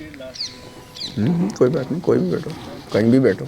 कोई बात नहीं, कोई भी बैठो, कहीं भी बैठो।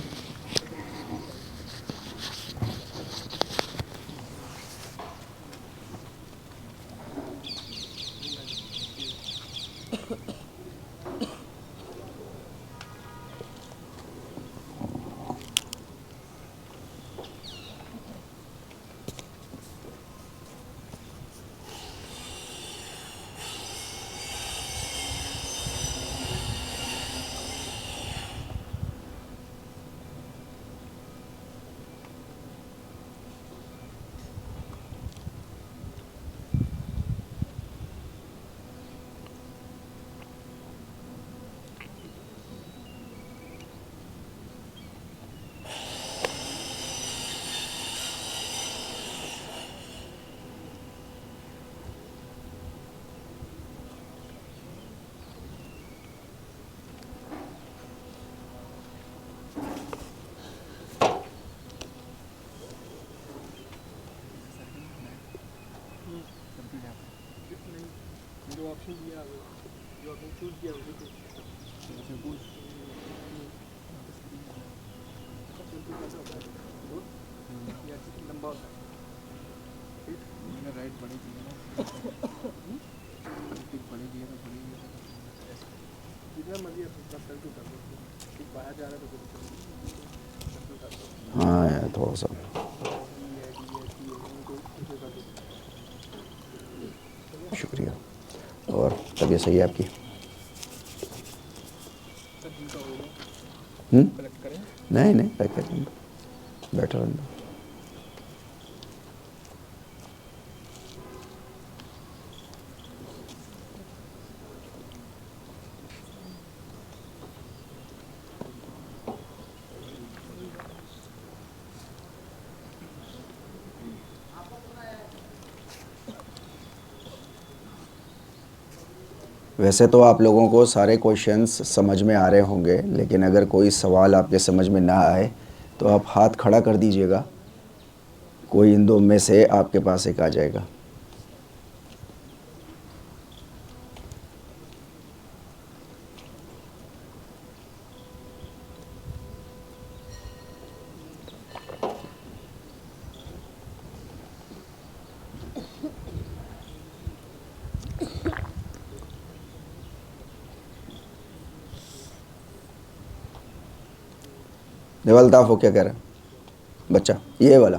जो ऑप्शन दिया जो आपने चूज किया उसी को लंबा होता है राइट बड़ी चाहिए ना बड़ी चाहिए तो बड़ी जितना मर्जी अपना सर्कल कर दो, ठीक बाहर जा रहा है तो सर्कल कर दो। हाँ यार थोड़ा सा शुक्रिया। और तबीयत सही है आपकी? कलेक्ट करें नहीं नहीं, बैठो रहना। वैसे तो आप लोगों को सारे क्वेश्चंस समझ में आ रहे होंगे, लेकिन अगर कोई सवाल आपके समझ में ना आए तो आप हाथ खड़ा कर दीजिएगा, कोई इन दो में से आपके पास एक आ जाएगा। देवलताफ हो क्या कह रहा है बच्चा, ये वाला?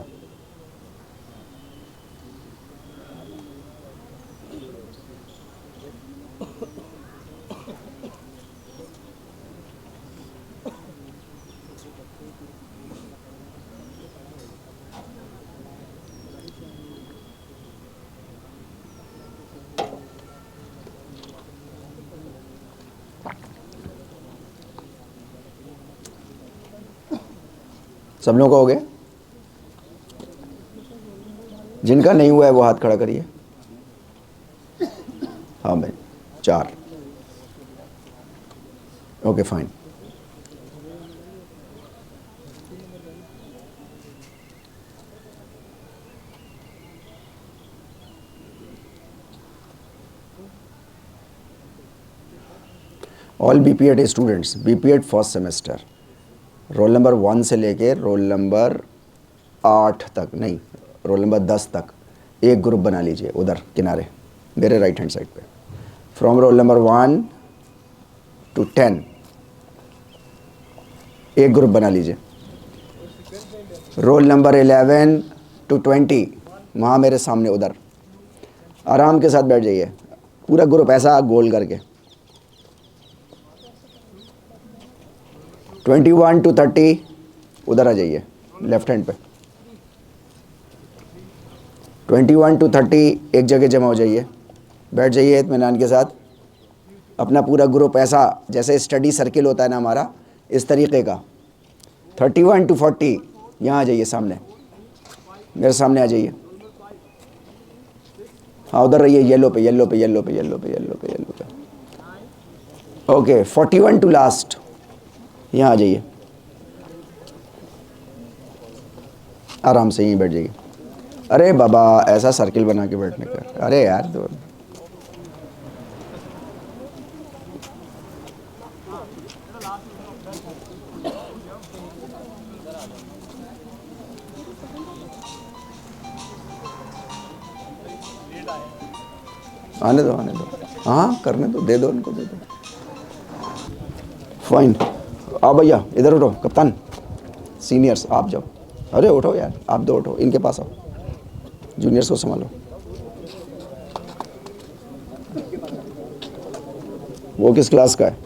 सब लोगों का हो गया? जिनका नहीं हुआ है वो हाथ खड़ा करिए। हाँ भाई, 4। Okay fine. All BPEd students, BPEd first semester, roll number 1 से लेके रोल नंबर 8 तक, नहीं रोल नंबर 10 तक एक ग्रुप बना लीजिए उधर किनारे मेरे राइट हैंड साइड पे। फ्रॉम रोल नंबर 1 to 10 एक ग्रुप बना लीजिए। रोल नंबर 11 to 20 वहाँ मेरे सामने उधर आराम के साथ बैठ जाइए, पूरा ग्रुप ऐसा गोल करके। 21 to 30 उधर आ जाइए लेफ्ट हैंड पे। 21 to 30 एक जगह जमा हो जाइए, बैठ जाइए इत्मीनान के साथ। अपना पूरा ग्रुप ऐसा जैसे स्टडी सर्किल होता है ना हमारा, इस तरीके का। 31 to 40 यहाँ आ जाइए सामने, मेरे सामने आ जाइए। हाँ उधर रहिए, येलो पे येलो पे येलो पे येलो पे येलो पे येलो पे। ओके 41 टू लास्ट यहाँ आ जाइए, आराम से यहीं बैठ जाइए। अरे बाबा ऐसा सर्किल बना के बैठने का, अरे यार आने दो, हाँ करने दो, दे दो उनको, दे दो। फाइन, आओ भैया इधर उठो, कप्तान सीनियर्स आप जाओ। अरे उठो यार, आप दो उठो, इनके पास आओ, जूनियर्स को संभालो। वो किस क्लास का है?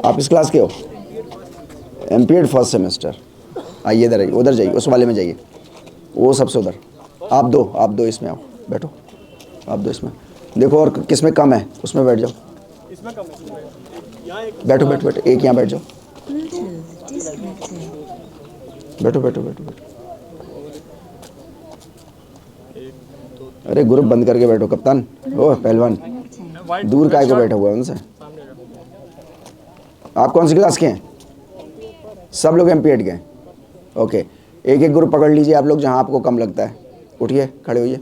आप किस क्लास के हो? MPEd first semester. आइए इधर आइए, उधर जाइए, उस वाले में जाइए, वो सबसे उधर। आप दो इसमें आओ, बैठो, आप दो इसमें। देखो और किस में कम है उसमें बैठ जाओ। इसमें कम है, यहाँ एक बैठो बैठो बैठो, एक यहाँ बैठ जाओ, Bluetooth disconnected. बैठो बैठो बैठो बैठो। अरे ग्रुप बंद करके बैठो कप्तान। ओ पहलवान, Connected. दूर काय को बैठा हुआ है उनसे। सामने रखो। आप कौन सी क्लास के हैं? सब लोग एमपीएड के हैं। ओके, एक एक ग्रुप पकड़ लीजिए आप लोग, जहाँ आपको कम लगता है। उठिए, खड़े होइए।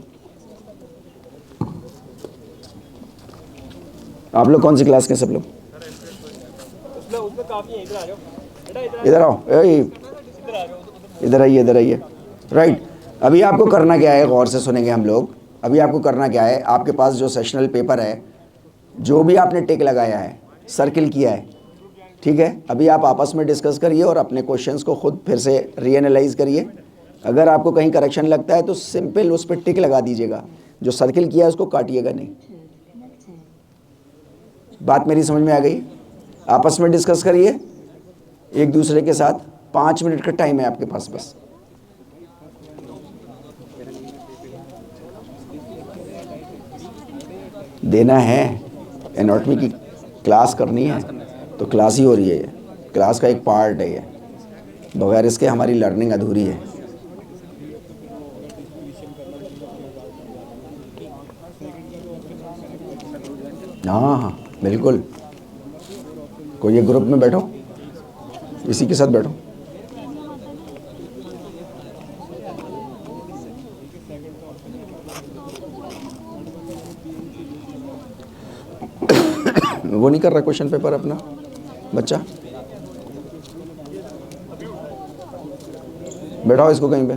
आप लोग कौन सी क्लास के हैं सब लोग? उसमें काफी है, इधर आ जाओ बेटा, इधर आओ, इधर आइए, इधर आइए। राइट, अभी आपको करना क्या है, गौर से सुनेंगे हम लोग। अभी आपको करना क्या है, आपके पास जो सेशनल पेपर है, जो भी आपने टिक लगाया है, सर्किल किया है, ठीक है, अभी आप आपस में डिस्कस करिए और अपने क्वेश्चंस को खुद फिर से रीएनालाइज करिए। अगर आपको कहीं करेक्शन लगता है तो सिंपल उस पर टिक लगा दीजिएगा, जो सर्किल किया है उसको काटिएगा नहीं। बात मेरी समझ में आ गई? आपस में डिस्कस करिए एक दूसरे के साथ। 5 मिनट का टाइम है आपके पास बस। देना है, एनाटॉमी की क्लास करनी है तो क्लास ही हो रही है, ये क्लास का एक पार्ट है ये, बगैर इसके हमारी लर्निंग अधूरी है। हाँ हाँ बिल्कुल, कोई एक ग्रुप में बैठो, इसी के साथ बैठो। वो नहीं कर रहा क्वेश्चन पेपर अपना बच्चा? बैठाओ इसको कहीं पे।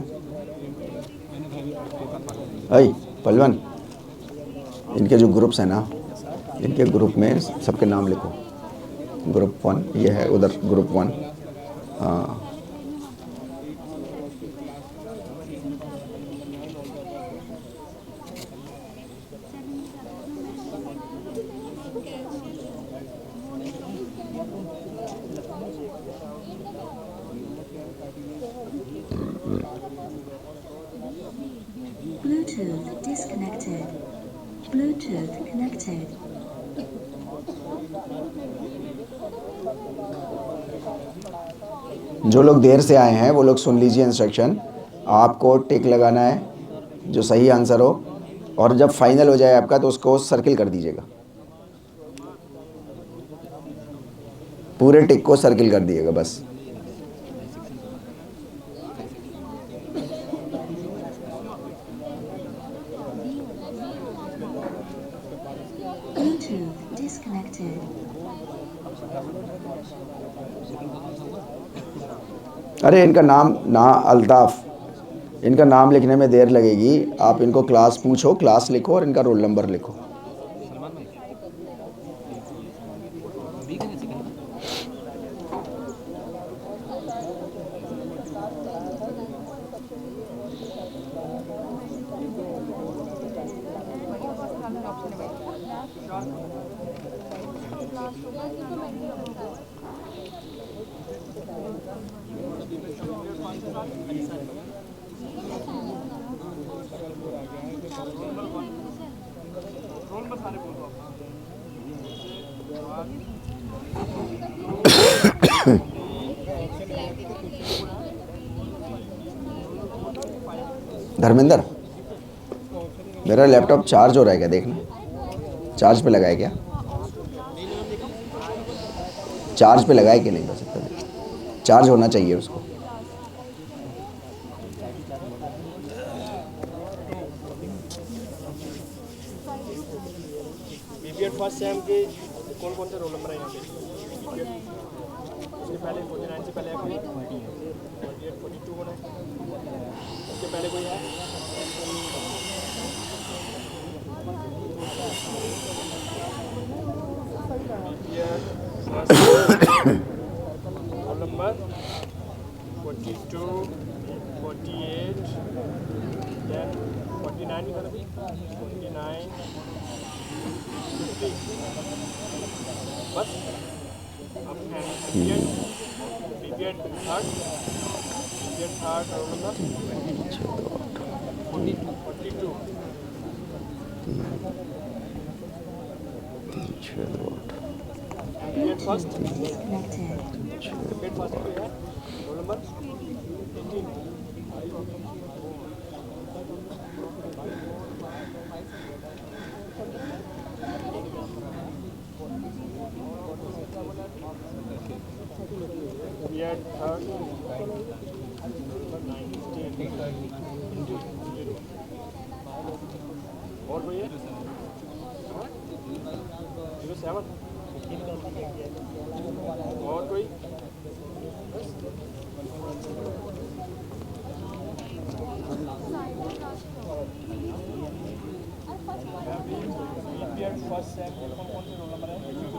अई पलवन, इनके जो ग्रुप्स हैं ना, इनके ग्रुप में सबके नाम लिखो। ग्रुप 1 ये है, उधर ग्रुप 1। हाँ Bluetooth disconnected. Bluetooth connected. जो लोग देर से आए हैं वो लोग सुन लीजिए इंस्ट्रक्शन। आपको टिक लगाना है जो सही आंसर हो, और जब फाइनल हो जाए आपका तो उसको सर्किल कर दीजिएगा, पूरे टिक को सर्किल कर दिएगा बस। Bluetooth disconnected. अरे इनका नाम ना अल्ताफ़, इनका नाम लिखने में देर लगेगी। आप इनको क्लास पूछो, क्लास लिखो और इनका रोल नंबर लिखो। धर्मेंद्र, मेरा लैपटॉप चार्ज हो रहा है क्या, देखना। चार्ज पे लगाए क्या? चार्ज पे लगाए कि नहीं, बस इतना देख। चार्ज होना चाहिए उसको। बीपीएड फर्स्ट सेम के कौन कौन से रोल नंबर है यहाँ पे? उसके पहले 49 से पहले है कोई? 48 42 कौन है? उसके पहले कोई है? roll number 42, 48, then 49 is going to be 49, 50. Bus. Up and BPED third, roll number 42. BPED first. Disconnected. BPED first पे है roll number 18. BPED third, number 19. और भैया 07 और कोई BPED फर्स्ट सेम कौन से रोल नंबर है 9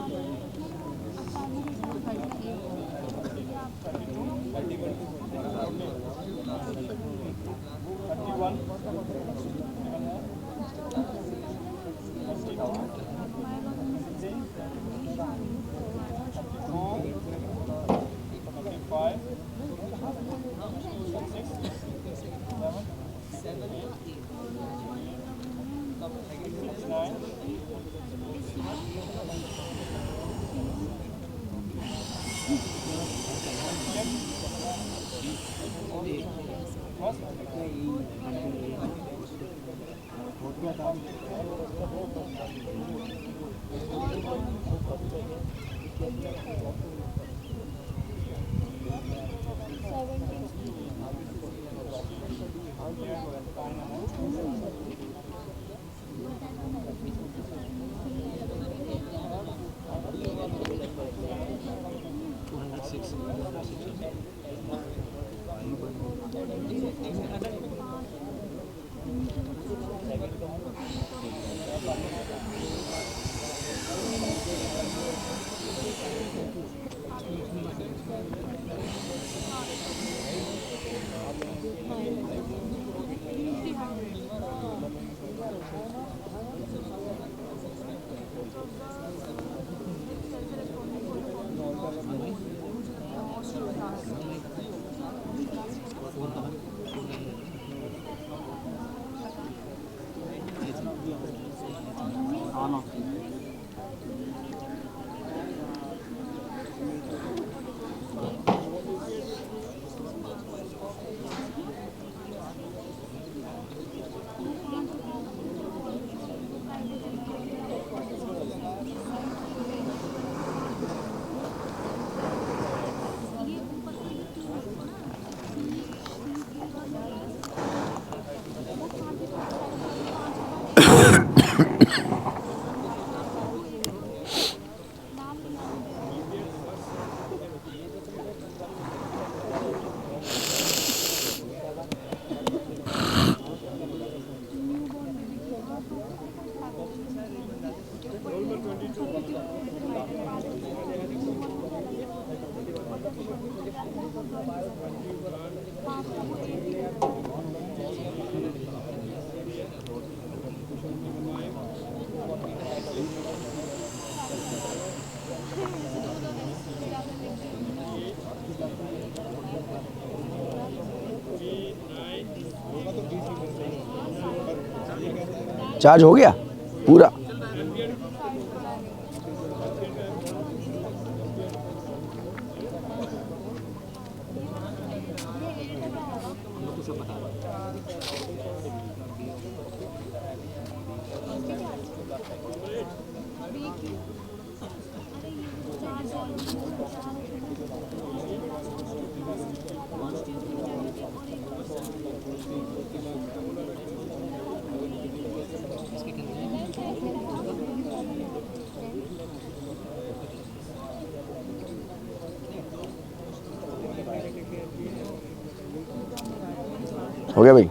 चार्ज हो गया पूरा। हो गया भाई।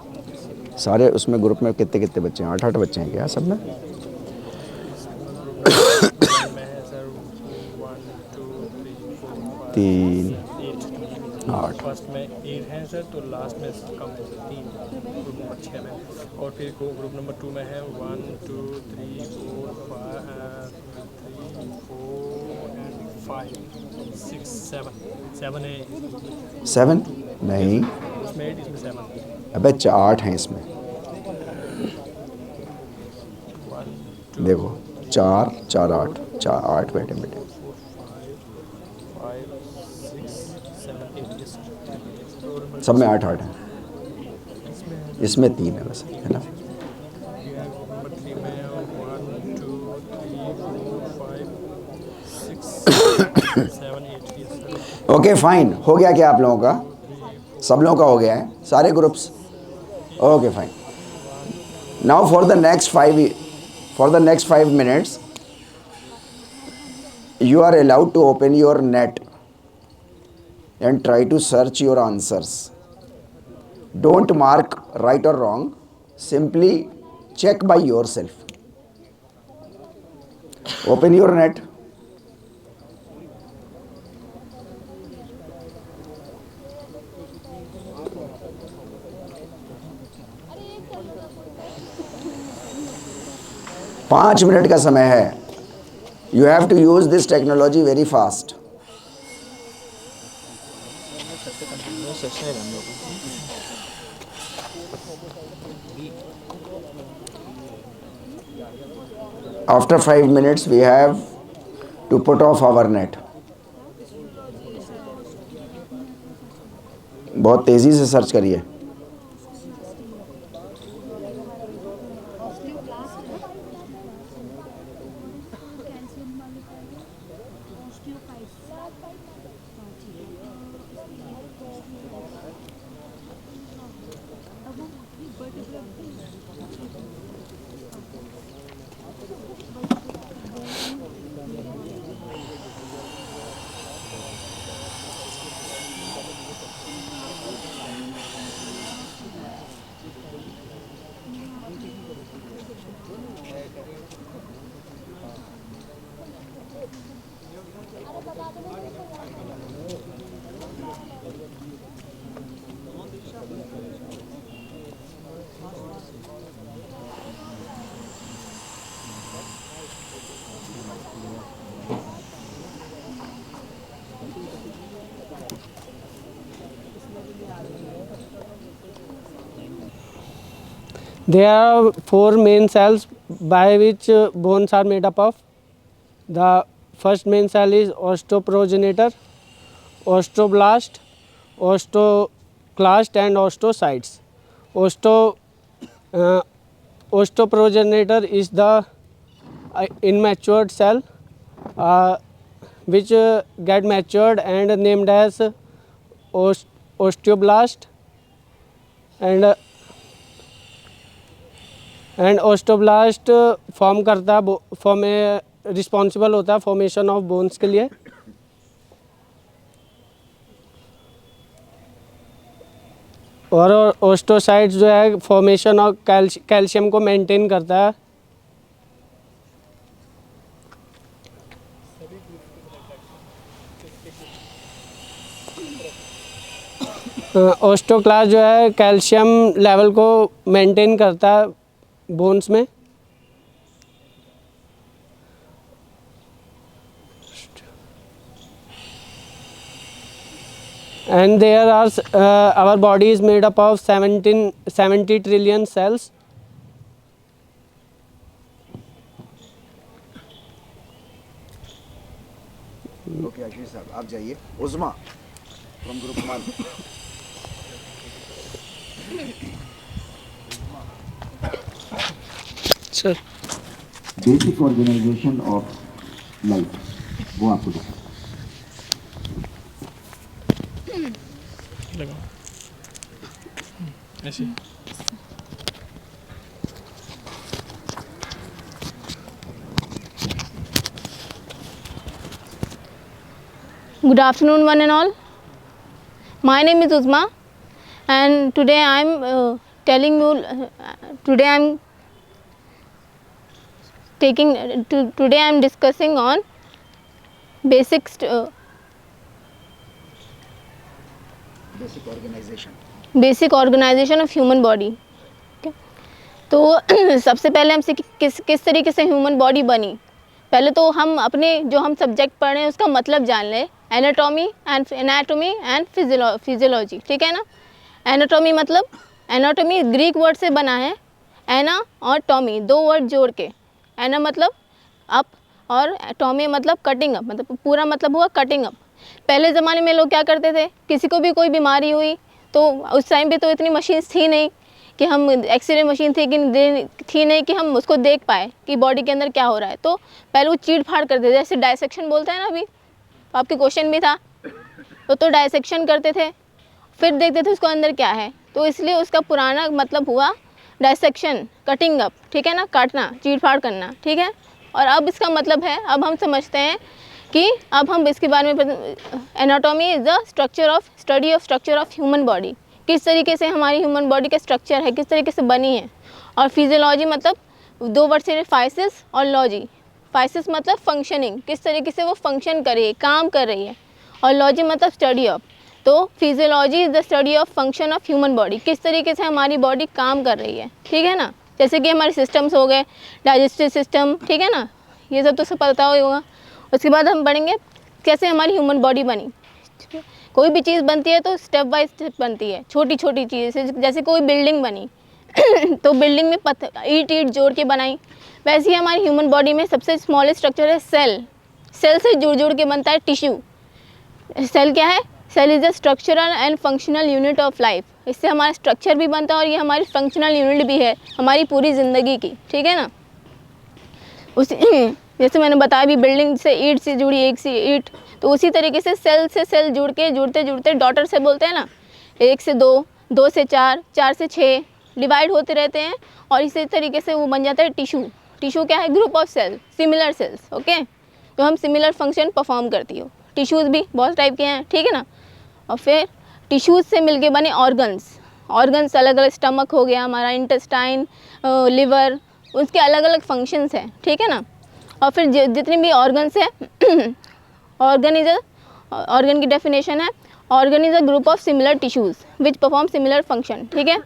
सारे उसमें ग्रुप में कितने कितने बच्चे हैं? 8 बच्चे हैं क्या सब में? मैं है सर 1 2 3 4 3 8 8 फर्स्ट में 8 हैं सर, तो लास्ट में कम है सर 3, ग्रुप नंबर 6 में। और फिर ग्रुप नंबर 2 में है 1 2 3 4 एंड 5 6 7 7 है 7 नहीं, उसमें 8, इसमें 7। अबे 8 हैं इसमें, 1 देखो 4 4 8 4 8 बेटे बेटे। 4 5 6 7 8 ये सर। रोल नंबर सब में 8 8 हैं, इसमें 3 है बस, है ना। नंबर 3 में 1 2 3 4 5 6 7 8 ये सर। ओके फाइन, हो गया क्या आप लोगों का? सब लोगों का हो गया है, सारे groups. Okay fine. Now for the next 5 minutes you are allowed to open your net and try to search your answers. Don't mark right or wrong, simply check by yourself. Open your net. पाँच minute का समय है। You have to use this technology very fast. After 5 minutes we have to put off our net. बहुत तेज़ी से search करिए। There are 4 main cells by which bones are made up of. The first main cell is osteoprogenitor, osteoblast, osteoclast and osteocytes. Osteoprogenitor is the immature cell which get matured and named as osteoblast, and osteoblast form करता है, responsible होता है formation of bones के लिए। और ओस्टोसाइट्स जो है formation of calcium को मेंटेन करता है। ओस्टोक्लास्ट जो है कैल्शियम लेवल को मेंटेन करता है बोन्स में। And there are our body is made up of 70 trillion cells. Okay Ashish साहब आप जाइए। Usma from group 1। Sir basic organisation of life वो आपको देखो। ऐसे Good afternoon, one and all. My name is Uzma, and today I am telling you. Today I am discussing on basic basic organisation of human body. तो सबसे पहले हमसे किस तरीके से ह्यूमन बॉडी बनी, पहले तो हम अपने जो हम सब्जेक्ट पढ़ रहे हैं उसका मतलब जान लें। एनाटॉमी एंड फिजियोलॉजी, ठीक है ना। एनाटॉमी मतलब, एनाटॉमी ग्रीक वर्ड से बना है, एना और टॉमी, दो वर्ड जोड़ के। एना मतलब अप और टॉमी मतलब कटिंग अप, मतलब पूरा मतलब हुआ कटिंग अप। पहले ज़माने में लोग क्या करते थे, किसी को भी कोई बीमारी हुई तो उस टाइम पे तो इतनी मशीन्स थी नहीं कि हम, एक्सरे मशीन थी नहीं कि हम उसको देख पाए कि बॉडी के अंदर क्या हो रहा है। तो पहले वो चीड़ फाड़ करते थे, जैसे डायसेक्शन बोलते हैं ना, अभी आपके क्वेश्चन भी था, तो डायसेक्शन करते थे, फिर देखते थे उसको अंदर क्या है। तो इसलिए उसका पुराना मतलब हुआ डायसेक्शन, कटिंग अप, ठीक है ना, काटना, चीड़ फाड़ करना, ठीक है। और अब इसका मतलब है, अब हम समझते हैं कि अब हम इसके बारे में, anatomy is the study of structure of human body, किस तरीके से हमारी ह्यूमन बॉडी का स्ट्रक्चर है, किस तरीके से बनी है। और फिजियोलॉजी मतलब दो वर्ड से, फाइसिस और लॉजी। फाइसिस मतलब फंक्शनिंग, किस तरीके से वो फंक्शन कर रही है, काम कर रही है, और लॉजी मतलब स्टडी ऑफ। तो physiology is the study of function of human body, किस तरीके से हमारी बॉडी काम कर रही है, ठीक है ना। जैसे कि हमारे सिस्टम्स हो गए, डाइजेस्टिव सिस्टम, ठीक है ना, ये सब तो सब पता होगा। उसके बाद हम पढ़ेंगे कैसे हमारी ह्यूमन बॉडी बनी। कोई भी चीज़ बनती है तो स्टेप बाय स्टेप बनती है, छोटी छोटी चीज़, जैसे कोई बिल्डिंग बनी तो बिल्डिंग में ईंट जोड़ के बनाई, वैसे ही हमारी ह्यूमन बॉडी में सबसे स्मॉलेस्ट स्ट्रक्चर है सेल। सेल से जुड़ के बनता है टिश्यू। सेल क्या है, cell is the structural and functional unit of life. इससे हमारा स्ट्रक्चर भी बनता है और ये हमारी फंक्शनल यूनिट भी है हमारी पूरी ज़िंदगी की, ठीक है ना। उसी जैसे मैंने बताया भी, बिल्डिंग से ईंट से जुड़ी एक सी ईंट, तो उसी तरीके से सेल जुड़ते डॉटर से बोलते हैं ना, 1 से 2, 2 से 4, 4 से 6 डिवाइड होते रहते हैं, और इसी तरीके से वो बन जाता है टिश्यू। टिश्यू क्या है, group of cell, similar cells, okay, तो हम सिमिलर फंक्शन परफॉर्म करती हो। टिश्यूज़ भी बहुत टाइप के हैं, ठीक है ना। और फिर टिश्यूज़ से मिलके बने ऑर्गन्स अलग अलग, स्टमक हो गया हमारा, इंटेस्टाइन, लिवर, उसके अलग अलग फंक्शंस हैं, ठीक है ना। और फिर जितनी भी ऑर्गन्स है ऑर्गन की डेफिनेशन है, organ is a group of similar tissues which perform similar function, ठीक है।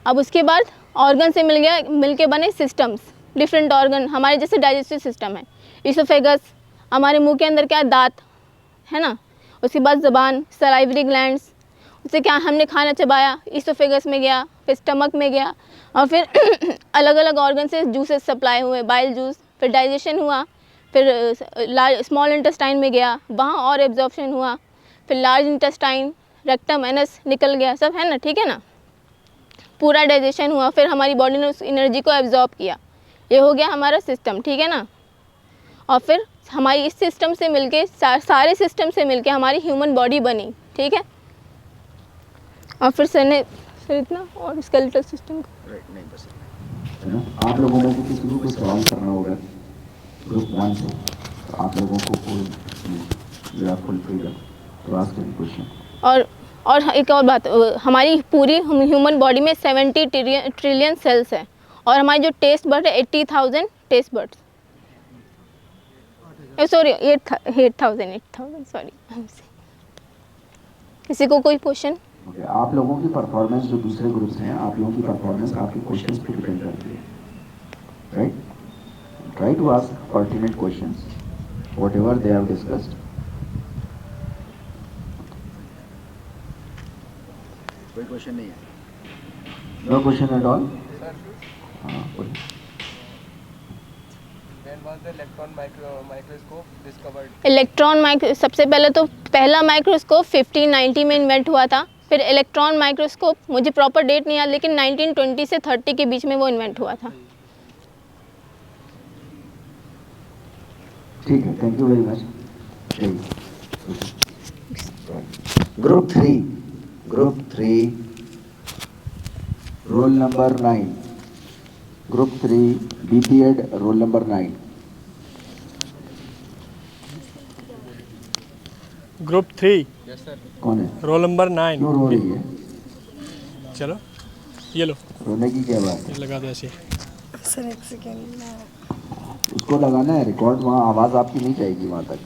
अब उसके बाद ऑर्गन से मिलके बने सिस्टम्स, डिफरेंट ऑर्गन, हमारे जैसे डाइजेस्टिव सिस्टम है, इसोफेगस, हमारे मुंह के अंदर क्या, दांत है ना। उसके बाद ज़बान, सलाइवरी ग्लैंड्स, उससे क्या हमने खाना चबाया, इसोफेगस में गया, फिर स्टमक में गया, और फिर अलग अलग ऑर्गन से जूसेस सप्लाई हुए, बाइल जूस, फिर डाइजेशन हुआ, फिर स्मॉल इंटेस्टाइन में गया, वहाँ और एब्जॉर्प्शन हुआ, फिर लार्ज इंटेस्टाइन, रेक्टम, एनस निकल गया, सब है ना, ठीक है ना, पूरा डाइजेशन हुआ, फिर हमारी बॉडी ने उस एनर्जी को एब्जॉर्ब किया, ये हो गया हमारा सिस्टम, ठीक है ना। और फिर हमारी इस सिस्टम से मिलके, सारे सिस्टम से मिलके हमारी ह्यूमन बॉडी बनी, ठीक है। और फिर इतना और स्केलेटल सिस्टम नहीं बस आप लोगों को किसी को सवाल करना होगा ग्रुप 1 से, तो आप लोगों को फुल फ्रीडम तो आस्क एनी क्वेश्चन। और एक और बात, हमारी पूरी ह्यूमन बॉडी में 70 ट्रिलियन सेल्स हैं, और हमारी जो टेस्ट बर्ड है 80,000 टेस्ट बर्ड्स, सॉरी 8,000 सॉरी। किसी को कोई क्वेश्चन? आप लोगों की परफॉर्मेंस जो दूसरे ग्रुप्स हैं, आप लोगों की परफॉर्मेंस आपके क्वेश्चंस पे डिपेंड करती है, right. Try to ask pertinent questions whatever they have discussed. कोई क्वेश्चन नहीं है? No question at all? सबसे पहले तो पहला माइक्रोस्कोप 1590 में इन्वेंट हुआ था। फिर इलेक्ट्रॉन माइक्रोस्कोप, मुझे प्रॉपर डेट नहीं याद, लेकिन 1920 से 30 के बीच में वो इन्वेंट हुआ था। ठीक है, thank you very much. Group 3 role number 9, group 3 BPEd role number 9। Group 3 कौन है? Role number 9। क्यों रो रही है? चलो ये लो, रोने की क्या बात है? ये लगा दो ऐसे। सर एक सेकेंड, उसको लगाना है रिकॉर्ड, वहाँ आवाज़ आपकी नहीं जाएगी वहाँ तक।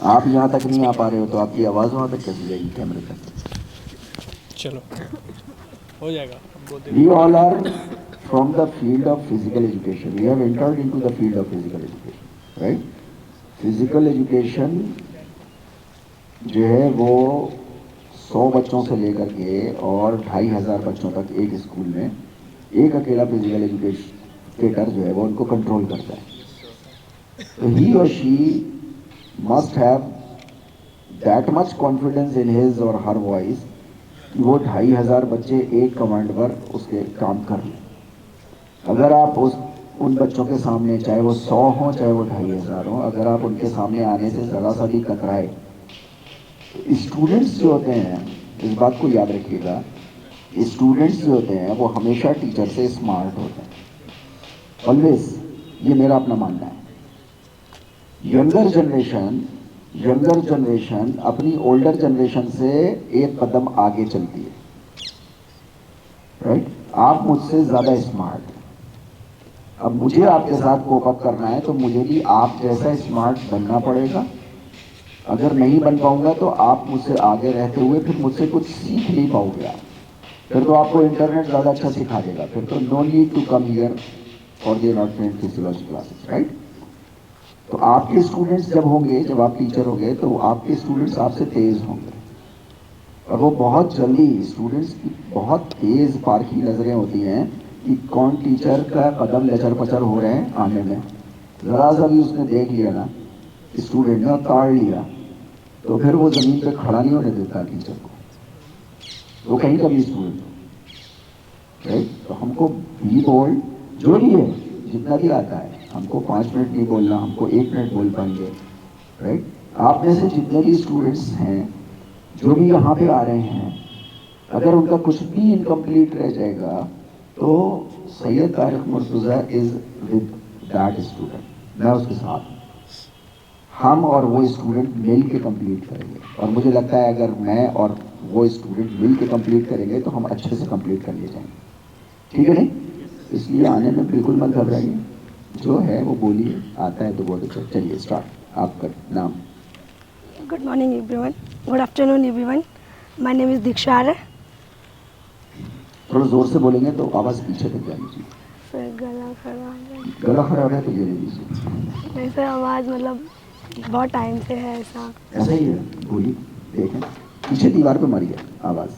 आप यहाँ तक नहीं आ पा रहे हो तो आपकी आवाज़ वहाँ तक कैसे जाएगी कैमरे तक? चलो हो जाएगा बहुत We all are from the field of physical education. We have entered into the field of physical education, right? Physical education जो है वो 100 बच्चों से लेकर के और 2500 बच्चों तक एक स्कूल में एक अकेला फिजिकल एजुकेटर जो है वो उनको कंट्रोल करता है. तो ही और she must have that much confidence in his और हर वॉइस कि वो 2500 बच्चे एक कमांड पर उसके काम कर लें. अगर आप उन बच्चों के सामने, चाहे वो 100 हों चाहे वो 2500 हों, अगर आप उनके सामने आने से ज़रा सा भी कतराए, स्टूडेंट्स जो होते हैं, इस बात को याद रखिएगा, स्टूडेंट्स जो होते हैं वो हमेशा टीचर से स्मार्ट होते हैं, ऑलवेज. ये मेरा अपना मानना है. यंगर जनरेशन अपनी ओल्डर जनरेशन से एक कदम आगे चलती है, राइट? आप मुझसे ज़्यादा स्मार्ट, अब मुझे आपके साथ कोप अप करना है तो मुझे भी आप जैसा स्मार्ट बनना पड़ेगा. अगर नहीं बन पाऊंगा तो आप मुझसे आगे रहते हुए फिर मुझसे कुछ सीख नहीं पाओगे. आप फिर तो आपको इंटरनेट ज़्यादा अच्छा सिखा देगा, फिर तो no need to come here for the not physiology classes, right? तो आपके स्टूडेंट्स जब होंगे, जब आप टीचर होंगे, तो आपके स्टूडेंट्स आपसे तेज़ होंगे और वो बहुत जल्दी, स्टूडेंट्स की बहुत तेज़ पारखी नज़रें होती हैं कि कौन टीचर का कदम लचर पचर हो रहे हैं आने में. ज़रा सा भी उसने देख लिया ना स्टूडेंट ने और ताड़ लिया तो फिर वो ज़मीन पे खड़ा नहीं होने देता टीचर को, वो कहीं का भी स्टूडेंट हो, राइट? तो हमको भी बोल जो भी है, जितना भी आता है, हमको 5 मिनट नहीं बोलना, हमको 1 मिनट बोल पाएंगे, राइट? आप में से जितने भी स्टूडेंट्स हैं जो भी यहाँ पे आ रहे हैं, अगर उनका कुछ भी इनकम्प्लीट रह जाएगा तो Syed Tariq Murtaza is with that student, मैं उसके साथ, हम और वो स्टूडेंट मिल के कंप्लीट करेंगे. और मुझे लगता है अगर मैं और वो स्टूडेंट मिल के कंप्लीट करेंगे तो हम अच्छे से कंप्लीट कर ले जाएंगे, ठीक है नहीं? इसलिए आने में बिल्कुल मत घबराइए, जो है वो बोलिए, आता है तो बहुत अच्छा. चलिए स्टार्ट. आपका नाम? Good morning everyone. Good afternoon everyone. My name is Diksha Arya. थोड़ा ज़ोर से बोलेंगे तो आवाज़ पीछे तक जानी चाहिए. सर गला खराब है. गला खराब है तो ये ले लीजिए. नहीं सर, आवाज़ मतलब बहुत टाइम से है ऐसा. ऐसा ही है, बोलिए. देखें पीछे दीवार पे मारिए आवाज़,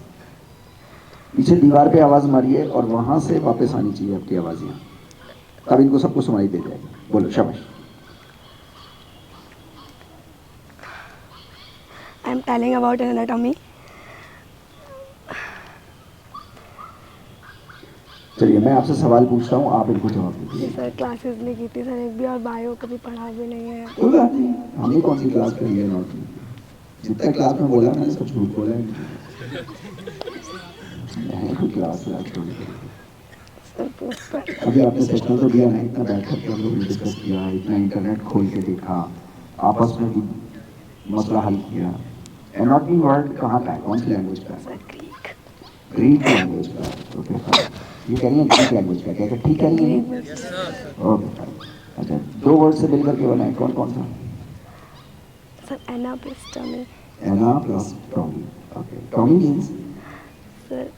पीछे दीवार पे आवाज़ मारिए और वहाँ से वापस आनी चाहिए आपकी आवाज़ यहाँ, तब इनको सबको सुनाई दे जाएगी. बोलो शाबाश. I am telling about anatomy. चलिए मैं आपसे सवाल पूछता हूँ, आप इनको जवाब दीजिए. सर क्लासेस नहीं की थी सर एक भी, और बायो कभी पढ़ा भी नहीं है. कोई बात नहीं, हमने कौन सी क्लास करी है नॉट? जितना क्लास में बोला मैंने सब झूठ बोला है. क्लास अभी आपने सेक्शन तो दिया ना, इतना बैठ कर हम लोग डिस्कस किया, इतना इंटरनेट खोल के देखा, आपस में भी मसला हल किया. एनाटॉमी वर्ड कहाँ का है, कौन सी लैंग्वेज का है? Sir Greek. ग्रीक लैंग्वेज का. Okay fine. ये कह रही है ग्रीक लैंग्वेज का, क्या ठीक कह रही है? Okay fine. अच्छा, 2 वर्ड से मिलकर के बना है, कौन कौन सा? Sir ana plus tomy. Ana plus tomy. Okay, tomy means? Sir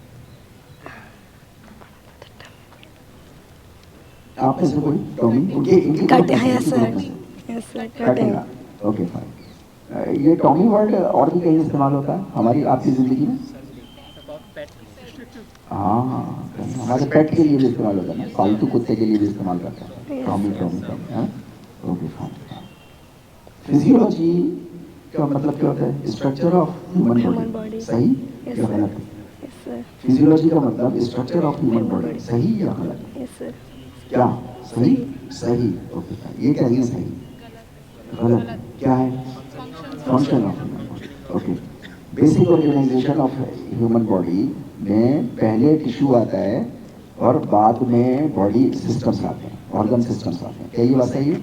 आप में से कोई टॉमी उनके कट है sir. Yes sir cutting. Okay fine. ये टॉमी वर्ड और भी कहीं इस्तेमाल होता है हमारी आपकी ज़िंदगी में? हाँ, हमारे पेट के लिए भी इस्तेमाल होता है ना, पालतू कुत्ते के लिए भी इस्तेमाल करते हैं टॉमी. Okay fine. फिजियोलॉजी का मतलब क्या होता है? Structure of human body. सही या गलत? Yes sir. फिजियोलॉजी का मतलब स्ट्रक्चर ऑफ ह्यूमन बॉडी. सही या गलत? Yes sir. क्या सही? सही. Okay fine. ये कह रही है सही. गलत क्या है? Function of human body. Okay. Basic organisation of human body में पहले टिश्यू आता है और बाद में बॉडी सिस्टम्स आते हैं, ऑर्गन सिस्टम्स आते हैं. क्या ये बात सही है?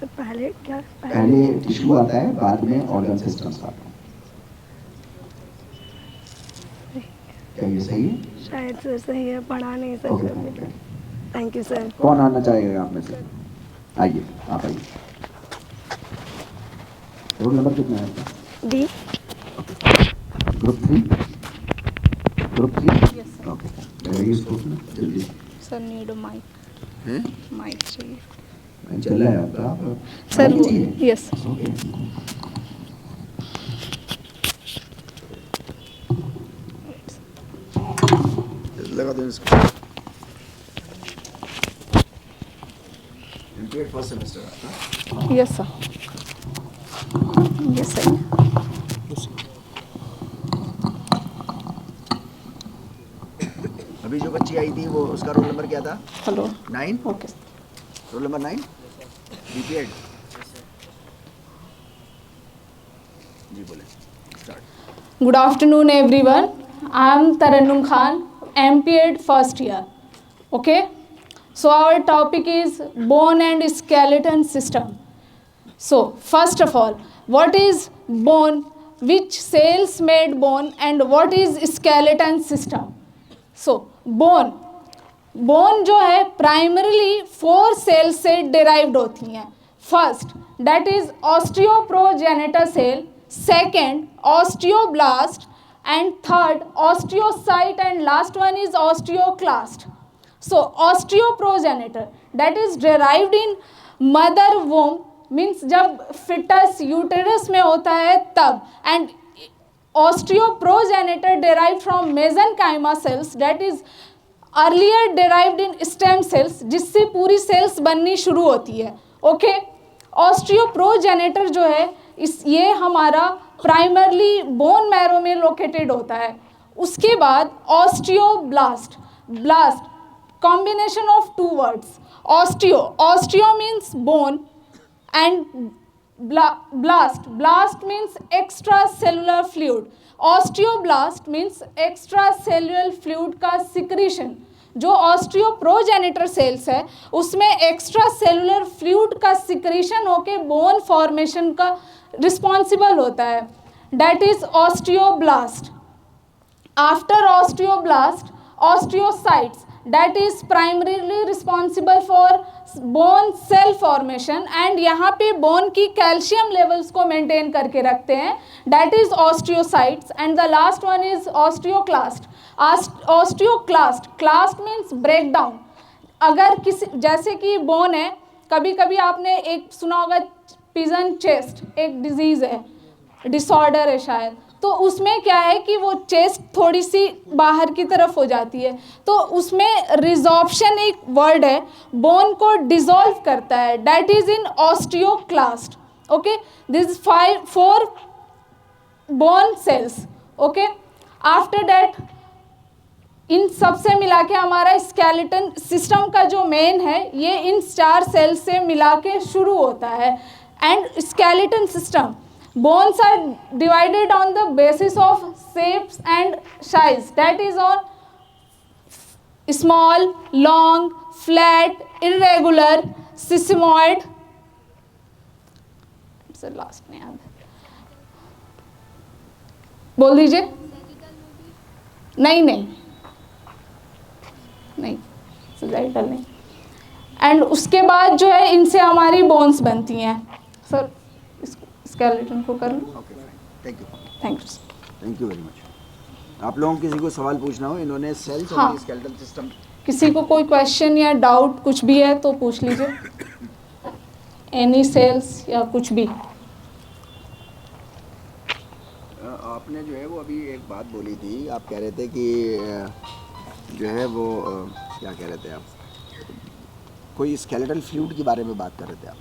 सर पहले क्या? पहले टिश्यू आता है, बाद में ऑर्गन सिस्टम्स आते हैं. क्या ये सही है? शायद सर सही है, पढ़ा नहीं सर ओके कभी. फाइन. Thank you sir. कौन आना चाहेगा आप में से? आइए, आप आइए. रोल नंबर कितना है आपका? डी. ग्रुप 3 ओके यूज करो ना जल्दी सर नीड माइक हैं माइक चाहिए चल रहा है आपका सर माइक चाहिए? यस ओके लगा दो इसको एमपीएड फर्स्ट सेमेस्टर आपका यस सर यस सर अभी जो बच्ची आई थी वो उसका रोल नंबर क्या था hello 9 okay roll number 9 BPEd जी बोले start Good afternoon, everyone. I am Tarannum Khan, MPEd first year. Okay. So our topic is bone and skeleton system. So first of all, what is bone? Which cells made bone and what is skeleton system? So bone जो है primarily 4 cell से derived होती हैं. First that is osteoprogenitor cell, second osteoblast and third osteocyte and last one is osteoclast. So osteoprogenitor that is derived in mother womb, means जब foetus uterus में होता है तब, and osteoprogenitor derived from mesenchyma cells that is earlier derived in stem cells, जिससे पूरी sales बननी शुरू होती है. ओके ऑस्टियोप्रोजेनिटर जो है ये हमारा प्राइमरली बोन मैरो में लोकेटेड होता है. उसके बाद osteoblast, blast combination of 2 words, osteo means bone and blast means extracellular fluid. Osteoblast means extracellular fluid का secretion. जो ऑस्टियोप्रोजेनिटर सेल्स है उसमें एक्स्ट्रा सेलुलर फ्लूइड का सिक्रीशन होके बोन फॉर्मेशन का रिस्पॉन्सिबल होता है. That is osteoblast. After osteoblast osteocytes that is primarily responsible for bone cell formation and यहाँ पे bone की calcium levels को maintain करके रखते हैं. that is osteocytes and the last one is osteoclast. osteoclast, clast means breakdown. अगर किसी जैसे कि bone है, कभी कभी आपने एक सुना होगा पिजन चेस्ट एक डिजीज़ है, डिसऑर्डर है शायद, तो उसमें क्या है कि वो चेस्ट थोड़ी सी बाहर की तरफ हो जाती है, तो उसमें रिजॉर्प्शन एक वर्ड है, बोन को डिसॉल्व करता है, that is in osteoclast. Okay, this 4 bone cells. Okay, after that in सब से मिला के हमारा स्केलेटन सिस्टम का जो मेन है ये इन 4 सेल्स से मिला के शुरू होता है. And skeleton system bones are divided on the basis of shapes and size, that is on small, long, flat, irregular, sesamoid. it's the last name. बोल दीजिए. नहीं sagittal नहीं. एंड उसके बाद जो है इनसे हमारी बोन्स बनती हैं. सर स्केलेटन को कर लो. Okay thank you. Thank you very much. आप लोगों को किसी को सवाल पूछना हो, इन्होंने सेल्स हाँ. और स्केलेटल सिस्टम, किसी को कोई क्वेश्चन या डाउट कुछ भी है तो पूछ लीजिए. एनी सेल्स या कुछ भी. आपने जो है वो अभी एक बात बोली थी, आप कह रहे थे कि जो है वो क्या कह रहे थे आप, कोई स्केलेटल फ्लूइड के बारे में बात कर रहे थे आप.